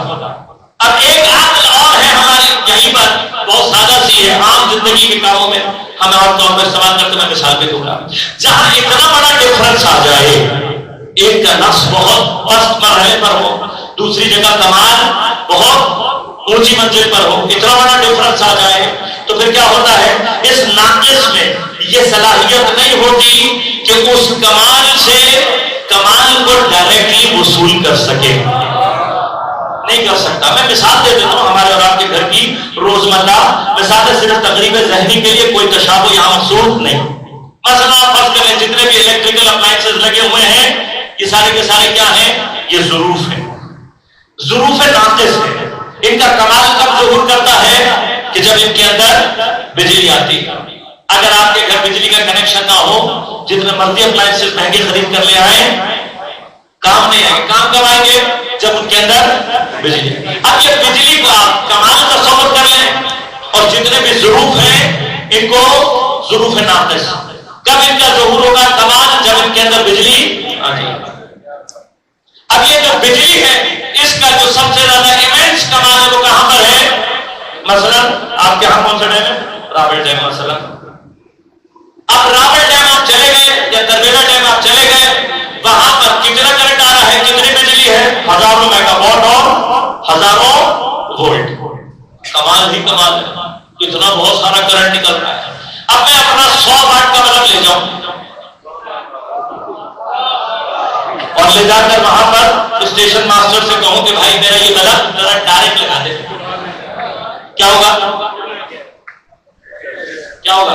اب ایک عقل اور ہے ہماری یہیں پر، بہت سادہ سی ہے، عام زندگی کے کاموں میں ہم اور طور پر استعمال کرتے. میں مثال بھی دوں گا. جہاں اتنا بڑا ڈفرنس آ جائے، ایک کا نفس بہت پست مرحلے پر ہو، دوسری جگہ کمال بہت اونچی منزل پر ہو، اتنا بڑا ڈفرنس آ جائے تو پھر کیا ہوتا ہے؟ اس ناقص میں یہ صلاحیت نہیں ہوتی کہ اس کمال سے کمال کو ڈائریکٹلی وصول کر سکے. نہیں کر سکتا. میں مثال دے دیتا ہوں ہمارے اور آپ کے گھر کی روزمرہ مثال، صرف تقریب ذہنی کے لیے، کوئی تشابہ یہاں مقصود نہیں. مثلا آپ فرض کریں جتنے بھی الیکٹریکل اپلائنسز لگے ہوئے ہیں یہ سارے کے سارے کیا ہیں؟ یہ ظروف ہیں. ظروف ناقص ہے. ان کا کمال کب ظہور کرتا ہے؟ کہ جب ان کے اندر بجلی آتی. اگر آپ کے گھر بجلی کا کنیکشن نہ ہو، جتنے مرضی اپلائنسز مہنگے خرید کر لے آئیں، کام نہیں آئے. کام کب آئیں گے؟ جب ان کے اندر بجلی. اب یہ بجلی کو آپ کمال تصور کر لیں اور جتنے بھی ظروف ہیں ان کو ظروف ناقص. کب ان کا ظہور ہوگا؟ کمال جب ان کے اندر بجلی آ جائے. اب یہ جو بجلی ہے اس کا جو سب سے زیادہ ایمنس کمال ہے وہ کہاں پر ہے؟ مثلا آپ کے یہاں کون سا ڈیم ہے؟ رابڑ ڈیم مثلا. اب رابڑ ڈیم آپ چلے گئے یا تربیلا ڈیم آپ چلے گئے، وہاں پر کتنا کرنٹ آ رہا ہے؟ کتنی بجلی ہے؟ ہزاروں میگا واٹ اور ہزاروں وولٹ. کمال ہی کمال ہے، اتنا بہت سارا کرنٹ نکل رہا ہے. اب میں اپنا 100 واٹ کا بلب لے جاؤں اور لے جا کر وہاں پر اسٹیشن ماسٹر سے کہوں کہ بھائی میرا یہ بلب ذرا ڈائریکٹ لگا دے، کیا ہوگا؟ کیا ہوگا؟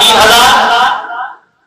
3000,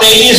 23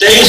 23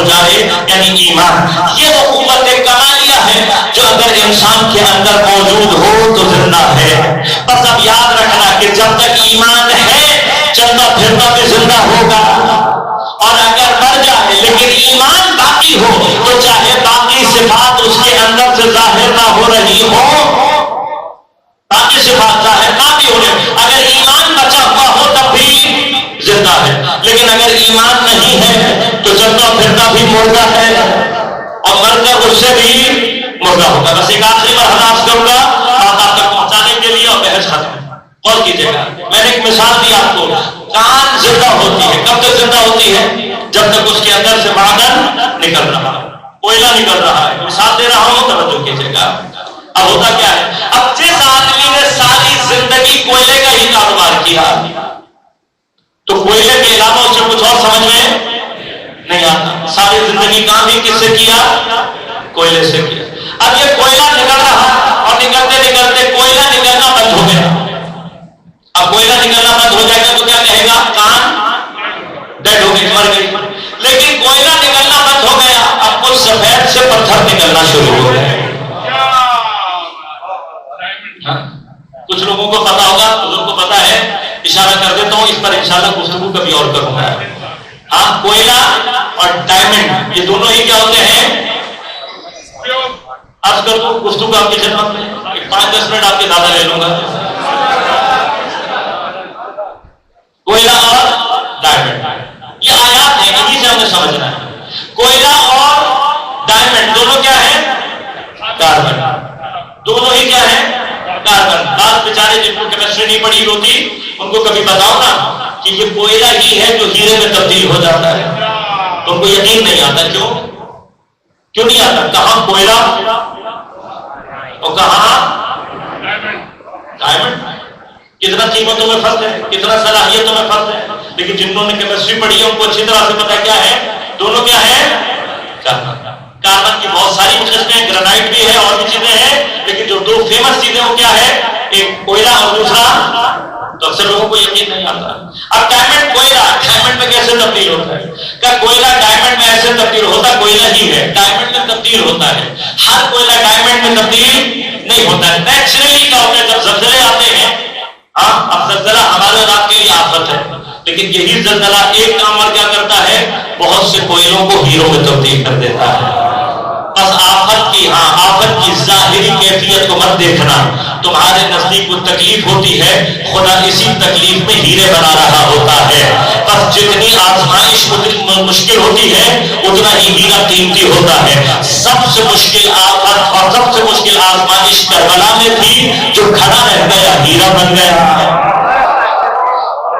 ہو جائے، یعنی ایمان. یہ وہ قوت کمالیہ ہے جو اگر انسان کے اندر موجود ہو تو زندہ ہے. بس اب یاد رکھنا کہ جب تک ایمان ہے چلتا پھرتا بھی زندہ ہوگا، اور اگر مر جائے لیکن ایمان باقی ہو تو چاہے باقی صفات اس کے اندر سے ظاہر نہ ہو رہی ہو، باقی صفات ظاہر نہ بھی ہو رہے، اگر ایمان بچا ہوا ہو تب بھی زندہ ہے. لیکن اگر ایمان نہیں ہے تو چلتا پھرتا بھی مردہ ہے، اور مر کر اس سے بھی مردہ ہوگا. بس ایک آخری مرحلہ عرض کروں گا بات آپ تک پہنچانے کے لیے، اور بحث ختم. غور کیجیے گا، میں نے ایک مثال دی آپ کو. کان زندہ ہوتی ہے، کب تک زندہ ہوتی ہے؟ جب تک اس کے اندر سے معدن نکل رہا ہے، کوئلہ نکل رہا ہے. مثال دے رہا ہوں، توجہ کیجیے گا. اب ہوتا کیا ہے؟ اب جس آدمی نے ساری زندگی کوئلے کا ہی کاروبار کیا تو کوئلے کے علاوہ اسے کچھ اور سمجھ میں نہیں آتا. ساری زندگی کام بھی کس سے کیا؟ کوئلے سے کیا. اب یہ کوئلہ نکل رہا اور نکلتے نکلتے کوئلہ نکلنا بند ہو گیا. اب کوئلہ نکلنا بند ہو جائے گا تو کیا کہے گا؟ کان ڈیڈ ہو گئی، مر گئی. لیکن کوئلہ نکلنا بند ہو گیا، اب کچھ سفید سے پتھر نکلنا شروع ہو گئے. کچھ لوگوں کو پتا ہوگا، بزرگ کو پتا ہے، اشارہ کر دیتا ہوں، اس پر انشاءاللہ گفتگو کبھی اور کروں گا. ہاں، کوئلہ اور ڈائمنڈ یہ دونوں ہی کیا ہوتے ہیں؟ عرض کر دوں گفتگو آپ کی خدمت میں 5-10 منٹ آپ کے زیادہ لے لوں گا. کوئلہ اور ڈائمنڈ یہ آیات ہیں، انہیں سے ہمیں سمجھنا ہے. کوئلہ اور ڈائمنڈ دونوں کیا ہیں؟ کاربن. دونوں ہی کیا ہیں؟ کاربن. بعض بیچارے جن کو کیمسٹری نہیں پڑھی ہوتی ان کو کبھی بتاؤ نا کہ یہ کوئلہ ہی ہے جو ہیرے میں تبدیل ہو جاتا ہے، تو ان کو یقین نہیں آتا. کیوں نہیں آتا؟ کہاں کوئلہ اور کہاں ڈائمنڈ. کتنا قیمتوں میں فرق ہے، کتنا صلاحیتوں میں فرق ہے. لیکن جنہوں نے کیمسٹری پڑھی ہے ان کو اچھی طرح سے پتا کیا ہے، دونوں کیا ہے؟ کاربن کی بہت ساری قسمیں، گرانائٹ بھی ہے اور بھی چیزیں ہیں، لیکن جو دو فیمس چیزیں وہ کیا ہے؟ ایک کوئلہ اور دوسرا، تو اکثر لوگوں کو یقین نہیں آتا. اب ڈائمنڈ کوئلہ ڈائمنڈ میں کیسے تبدیل ہوتا ہے؟ کیا کوئلہ ڈائمنڈ میں ایسے تبدیل ہوتا ہے؟ کوئلہ ہی ہے، ڈائمنڈ میں تبدیل ہوتا ہے. ہر کوئلہ ڈائمنڈ میں تبدیل نہیں ہوتا ہے. نیچرلی کیا ہوتا ہے جب زلزلے آتے ہیں؟ اب زلزلہ ہمارے رات کے لیے آفت ہے، لیکن یہی زلزلہ ایک کام اور کیا کرتا ہے؟ بہت سے کوئلوں کو ہیروں میں تبدیل کر دیتا ہے. بس آفت کی ظاہری کیفیت کو مت دیکھنا. تمہارے نزدیک کو تکلیف ہوتی ہے، خدا اسی تکلیف میں ہیرے بنا رہا ہوتا ہے. بس جتنی آزمائش مشکل ہوتی ہے اتنا ہی ہیرا قیمتی ہوتا ہے. سب سے مشکل آفت اور سب سے مشکل آزمائش کربلا میں تھی، جو کھڑا رہ گیا ہیرا بن گیا،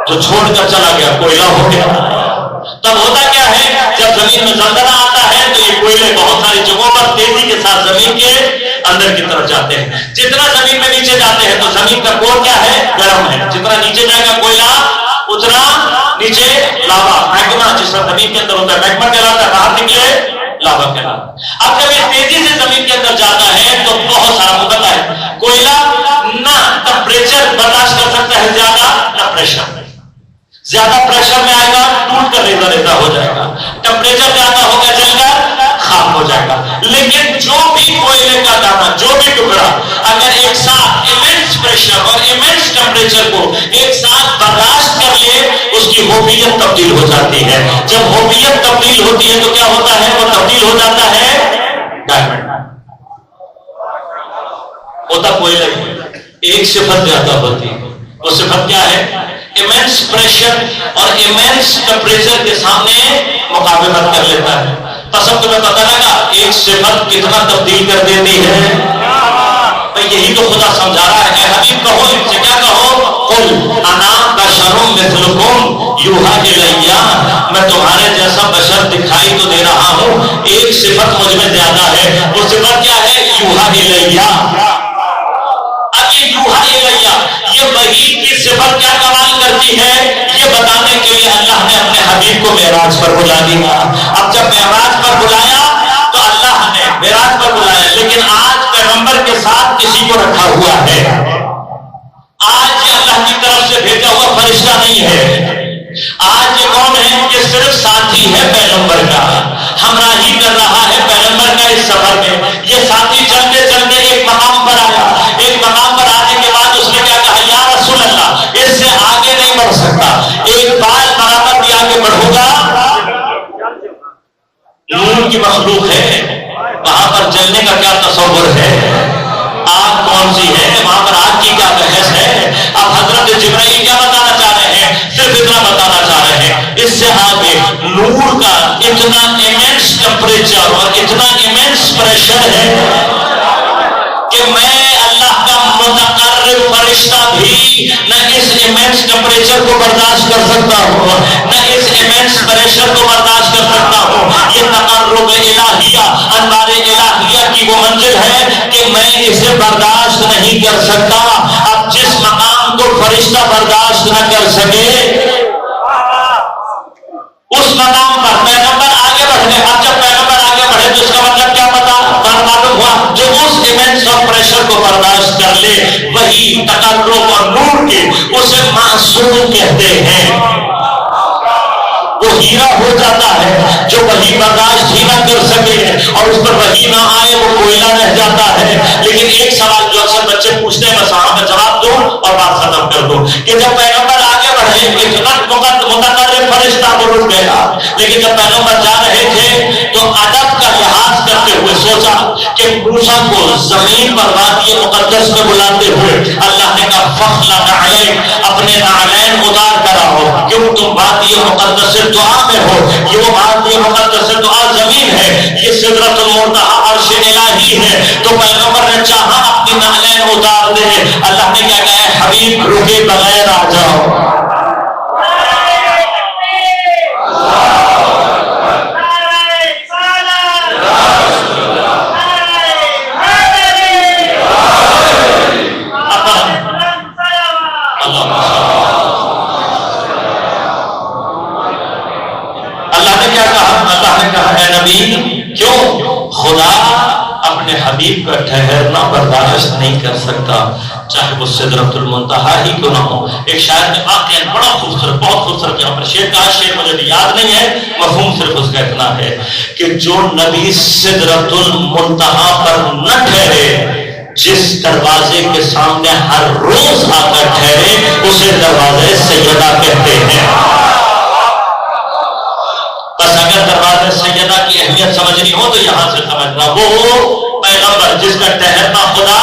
جو چھوڑ کر چلا گیا کوئلہ ہو گیا. تب ہوتا کیا ہے؟ جب زمین میں زلزلہ آتا ہے تو یہ کوئلے بہت ساری جگہوں پر تیزی کے ساتھ زمین کے اندر کی طرف جاتے ہیں. جتنا زمین میں نیچے جاتے ہیں تو زمین کا کور کیا ہے؟ گرم ہے. جتنا نیچے جائے گا کوئلہ اتنا نیچے لاوا، میگما جس طرح زمین کے اندر ہوتا ہے میگما کہلاتا ہے، باہر نکلے لاوا کہلاتا ہے. اب جب یہ تیزی سے زمین کے اندر جاتا ہے تو بہت سارا کو پتا ہے کوئلہ نہ ٹمپریچر برداشت کر سکتا ہے زیادہ، نہ پریشر. زیادہ پریشر میں آئے گا ٹوٹ کر ریزا ریزا ہو جائے گا، ٹمپریچر زیادہ ہوگا جل کر خام ہو جائے گا. لیکن جو بھی کوئلے کا دانہ، جو بھی ٹکڑا اگر ایک ساتھ ایمنس پریشر اور ایمنس ٹمپریچر کو ایک ساتھ برداشت کر لے اس کی ہوپیت تبدیل ہو جاتی ہے. جب ہوپیت تبدیل ہوتی ہے تو کیا ہوتا ہے؟ وہ تبدیل ہو جاتا ہے ڈائمنڈ. ہوتا کوئلہ ہی، ایک صفت زیادہ ہوتی ہے. وہ صفت کیا ہے؟ ایمنس پریشر اور ایمنس ٹمپریچر کے سامنے مقابلت کر لیتا ہے. بس اب تمہیں پتہ لگا ایک صفت کتنا تبدیل کر دیتی ہے. یہی تو خدا سمجھا رہا ہے. اے حبیب کہو ان سے کیا کہو؟ قل انا بشر مثلکم یوحی الی، میں تمہارے جیسا بشر دکھائی تو دے رہا ہوں، ایک صفت مجھ میں زیادہ ہے. وہ صفت کیا ہے؟ یوحی الی. اب یہ یوحی الی یہ وحی کی صفت کیا کمال کرتی ہے؟ یہ بتانے کے لیے اللہ نے اپنے حبیب کو معراج پر بلا دیا. اب جب معراج پر بلایا تو اللہ نے معراج پر بلایا، لیکن آج پیغمبر کے ساتھ کسی کو رکھا ہوا ہے. آج یہ اللہ کی طرف سے بھیجا ہوا فرشتہ نہیں ہے. آج یہ کون ہے؟ یہ صرف ساتھی ہے پیغمبر کا. ہم رہبری کر رہا ہے پیغمبر کا اس سفر میں. یہ ساتھی چلتے چلتے ایک مقام پر آیا. ایک مقام پر آنے کے بعد اس نے کیا کہا, یا رسول اللہ اس سے آگے نہیں بڑھ سکتا, ایک بال برابر بھی آگے بڑھوں گا. نور کی مخلوق ہے, وہاں پر جلنے کا کیا تصور ہے, آگ کون سی ہے, وہاں پر آگ کی کیا بحث ہے. اب حضرت جبرائیل کیا بتانا چاہ رہے ہیں, صرف اتنا بتانا چاہ رہے ہیں اس سے آگے نور کا اتنا ایمنس ٹمپریچر اور اتنا ایمنس پریشر ہے کہ میں اللہ کا متقرب فرشتہ بھی نہ اس ایمنس ٹمپریچر کو برداشت کر سکتا ہوں, نہ اس ایمنس پریشر کو برداشت کر سکتا ہوں. یہ تقرب الہیہ, انوار الہیہ کی وہ منزل ہے کہ میں اسے برداشت نہیں کر سکتا. اب جس مقام کو فرشتہ برداشت نہ کر سکے اس مقام پر پیغمبر آگے بڑھنے. اب جب پیغمبر آگے بڑھے تو اس کا مطلب کیا پتا معلوم ہوا, جو اس ایمنس اور پریشر کو برداشت کر لے وہی تقرب اور نور کے اسے معصوم کہتے ہیں. وہ ہیرا ہو جاتا ہے جو وہی برداشت ہی نہ کر سکے اور اس پر وہی نہ آئے وہ کوئلہ رہ جاتا ہے. لیکن ایک سوال جو اکثر بچے پوچھتے ہیں بس وہاں پہ جواب دو اور بات ختم کر دو کہ جب پیغمبر آگے بڑھے اتنا متقرب فرشتہ وہ رک گیا, لیکن جب پیغمبر جا رہے تھے تو ادب کا لحاظ کرتے ہوئے سوچا کہ موسیٰ کو زمین پر وادی مقدس میں بلاتے ہوئے اللہ نے کہا فخلع علیک, اپنے نعلین اتار کر آؤ, کیوں تم وادی مقدس دعا میں ہو. یہ وہ وادی مقدس دعا زمین ہے, یہ سدرۃ المنتہی عرش الہی ہے. تو پیغمبر نے چاہا اپنی نعلین اتار دے, اللہ نے کیا کہا حبیب رکے بغیر آ جاؤ. کیوں خدا اپنے حبیب کا ٹھہرنا برداشت نہیں کر سکتا چاہے وہ سدرۃ المنتہی ہی کیوں نہ ہو. ایک شاعر نے واقعا بڑا خوبصورت بہت خوبصورت یہاں پر شعر کہا, شعر مجھے یاد نہیں ہے, مفہوم صرف اس کا اتنا ہے کہ جو نبی سدرۃ المنتہی پر نہ ٹھہرے, جس دروازے کے سامنے ہر روز آ کر ٹھہرے اسے دروازے سیدہ کہتے ہیں. بس اگر دروازے سیدہ کی اہمیت سمجھنی ہو تو یہاں سے سمجھنا, وہ پیغمبر جس کا ٹھہرنا خدا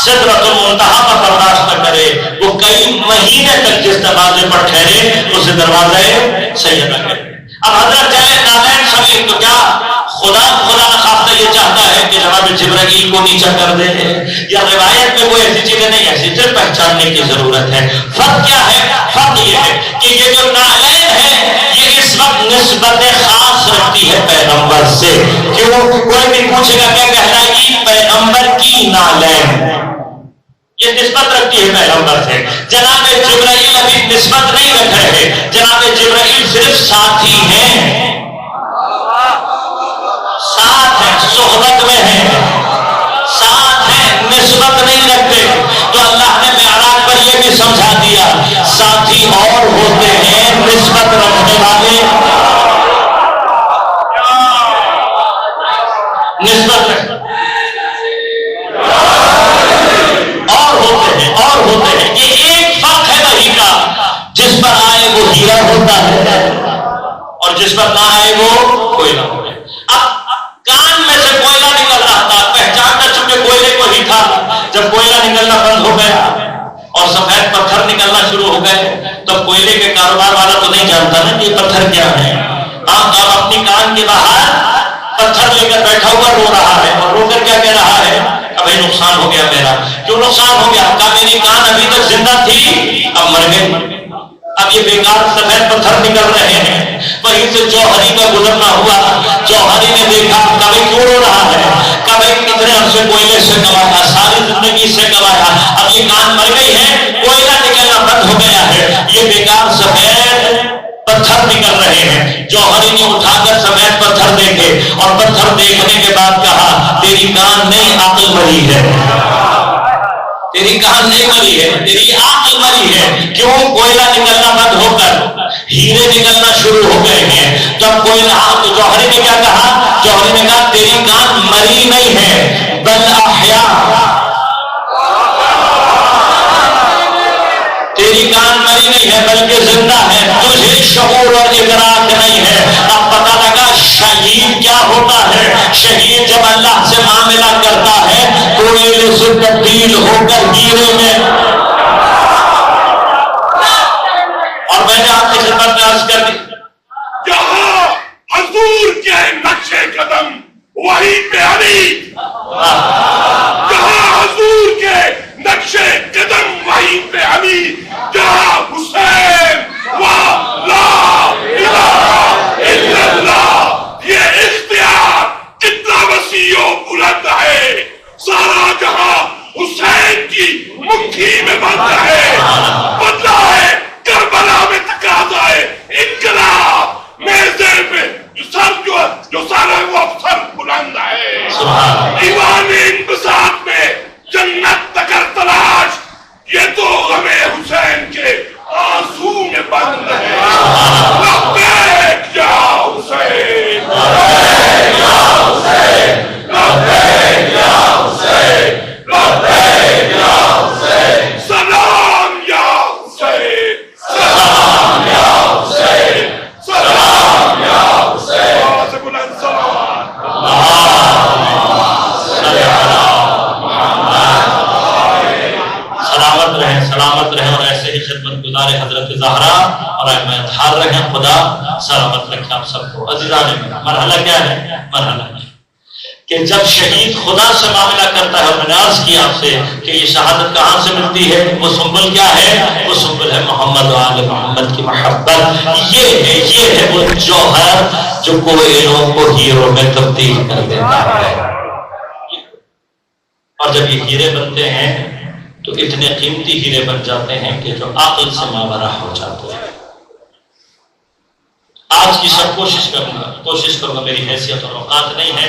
سدرۃ المنتہی پر برداشت نہ کرے, وہ کئی مہینے تک جس دروازے پر ٹھہرے اسے دروازے سیدہ کہتے. اب حضرت چلے نعلین سمیت تو کیا خدا نخواستہ یہ چاہتا ہے کہ جناب جبرائیل کو نیچا کر دے, یا روایت میں کوئی ایسی چیزیں نہیں, ایسی صرف پہچاننے کی ضرورت ہے. فرق کیا ہے, فرق یہ ہے کہ یہ جو نعلین ہے یہ اس وقت نسبت خاص رکھتی ہے پیغمبر سے. کیوں, کوئی بھی پوچھے گا کیا کہلائے گی پیغمبر کی نعلین, یہ نسبت رکھتی ہے پیغمبر سے. جناب جبرائیل ابھی نسبت نہیں رکھ رہے, جناب جبرائیل صرف ساتھی ہیں, ساتھ ہیں, صحبت میں ہیں, ساتھ ہیں, نسبت نہیں رکھتے. تو اللہ نے معراج پر یہ بھی سمجھا دیا ساتھی اور ہوتے ہیں, نسبت رکھنے والے نسبت اور ہوتے ہیں. یہ ایک فرق ہے وہی کا, جس پر آئے وہ ہیرا ہوتا ہے اور جس پر نہ آئے وہ کوئلہ ہوتا ہے. اب کان میں سے کوئلہ نکل رہا تھا, پہچاننا چونکہ کوئلے کو ہی تھا. جب کوئلہ نکلنا بند ہو گیا اور سفید پتھر نکلنا شروع ہو گئے تو کوئلے کے کاروبار والا تو نہیں جانتا نا کہ یہ پتھر کیا ہے. اور اپنی کان کے باہر پتھر لے کر بیٹھا ہوا رو رہا ہے, اور رو کر کیا کہہ رہا ہے, ابھی نقصان ہو گیا میرا. کیوں نقصان ہو گیا, کہا میری کان ابھی تک زندہ تھی اب مر گئی, اب یہ بیکار سفید پتھر نکل رہے ہیں. وہیں سے جوہری کا گزرنا ہوا, جوہری نے دیکھا کبھی کیوں رو رہا ہے, کبھی کتنے عرصے کوئلے سے کمایا, ساری زندگی سے کمایا, اب یہ کان مر گئی ہے, کوئلہ نکلنا بند ہو گیا ہے, یہ بیکار سفید پتھر نکل رہے ہیں. جوہری نے اٹھا کر سفید پتھر دیکھے اور پتھر دیکھنے کے بعد کہا تیری کان نہیں عقل مری ہے, تیری کان نہیں مری ہے, تیری عقل مری ہے. کیوں, کوئلہ نکلنا بند ہو کر ہیرے نکلنا شروع ہو گئے ہیں. جب کوئلہ, تو جوہری نے کیا کہا, جوہری نے کہا تیری جان مری نہیں ہے بل احیا، تیری جان مری نہیں ہے بلکہ زندہ ہے، تجھے شعور اور ادراک نہیں ہے۔ اب پتہ لگا شہید کیا ہوتا ہے۔ شہید جب اللہ سے معاملہ کرتا ہے کوئلے سے تبدیل ہو کر ہیرے میں۔ اور میں نے آپ کی خدمت میں عرض کر دی جہاں حضور کے نقش قدم وہیں پہ علی، جہاں حضور کے نقش قدم وہیں پہ علی، جہاں حسین لا الہ الا اللہ، یہ اختیار کتنا وسیع و بلند ہے، سارا جہاں حسین کی مٹھی میں بند ہے، بدلا ہے کربلا میں تقاضا ہے انقلاب، میزے پہ جو سر ہے وہ افسر بلند ہے، ایوان انبساط میں جنت تکر تلاش، یہ تو غم حسین کے آنسو میں بند ہے۔ لبیک یا حسین، لبیک یا حسین، لبیک یا حسین، لبیک یا حسین، سلام یا حسین، سلام یا حسین، سلام یا حسین، آواز بلند سلام، سلامت رہیں اور ایسے ہی خدمت گزار حضرت زہرا اور احمد اطہار رہیں، خدا سلامت رکھے آپ سب کو۔ عزیزان مرحلہ کیا ہے؟ مرحلہ کہ جب شہید خدا سے معاملہ کرتا ہے، اور میں نے عرض کیا آپ سے کہ یہ شہادت کہاں سے ملتی ہے، وہ سنبل کیا ہے؟ وہ سنبل ہے محمد و آل محمد کی محبت۔ یہ ہے وہ جوہر جو کوئلوں کو ہیروں میں تبدیل کر دیتا ہے۔ اور جب یہ ہیرے بنتے ہیں تو اتنے قیمتی ہیرے بن جاتے ہیں کہ جو عقل سے ماورا ہو جاتے ہیں۔ آج کی سب کوشش کروں گا، میری حیثیت اور اوقات نہیں ہے،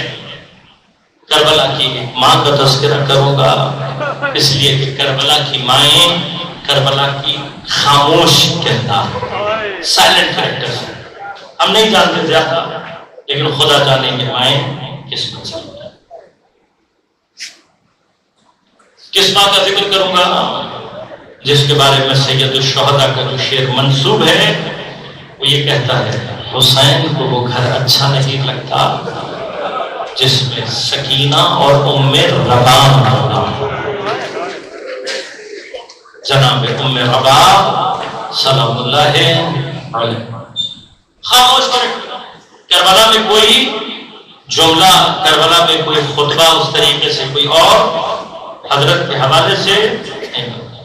کربلا کی ماں کا تذکرہ کروں گا، اس لیے کہ کربلا کی مائیں کربلا کی خاموش کردار، سائلنٹ کریکٹرز ہیں۔ ہم نہیں جانتے زیادہ، لیکن خدا جانے کہ مائیں کس میں چلتی ہیں۔ کس ماں کا ذکر کروں گا؟ جس کے بارے میں سید الشہداء کا جو شعر منسوب ہے وہ یہ کہتا ہے، حسین کو وہ گھر اچھا نہیں لگتا جس میں سکینہ اور ام رباب ہونا۔ جناب ام رباب سلام اللہ علیہ خاموش پر کربلا میں کوئی جملہ، کربلا میں کوئی خطبہ اس طریقے سے کوئی اور حضرت کے حوالے سے نہیں ہوتا،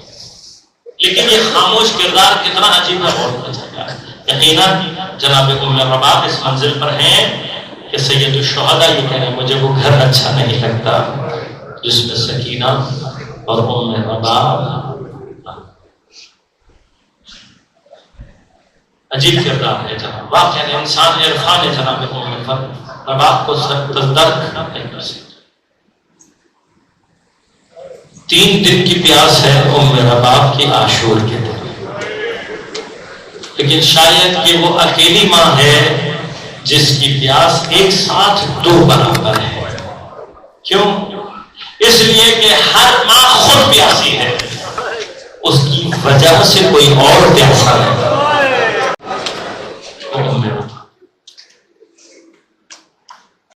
لیکن یہ خاموش کردار کتنا عجیب ہے اور یقیناً جناب ام رباب اس منزل پر ہیں کہ سید الشہداء یہ کہہ رہے ہیں مجھے وہ گھر اچھا نہیں لگتا جس میں سکینہ اور ام رباب۔ عجیب کردار ہے جناب، واقعہ انسان عرفان ہے جناب ام رباب کو درک نہیں کر سکتا۔ 3 دن کی پیاس ہے ام رباب کی عاشور کے دن، لیکن شاید کہ وہ اکیلی ماں ہے جس کی پیاس ایک ساتھ 2 برابر ہے۔ کیوں؟ اس لیے کہ ہر ماں خود پیاسی ہے، اس کی وجہ سے کوئی اور پیاسا ہے۔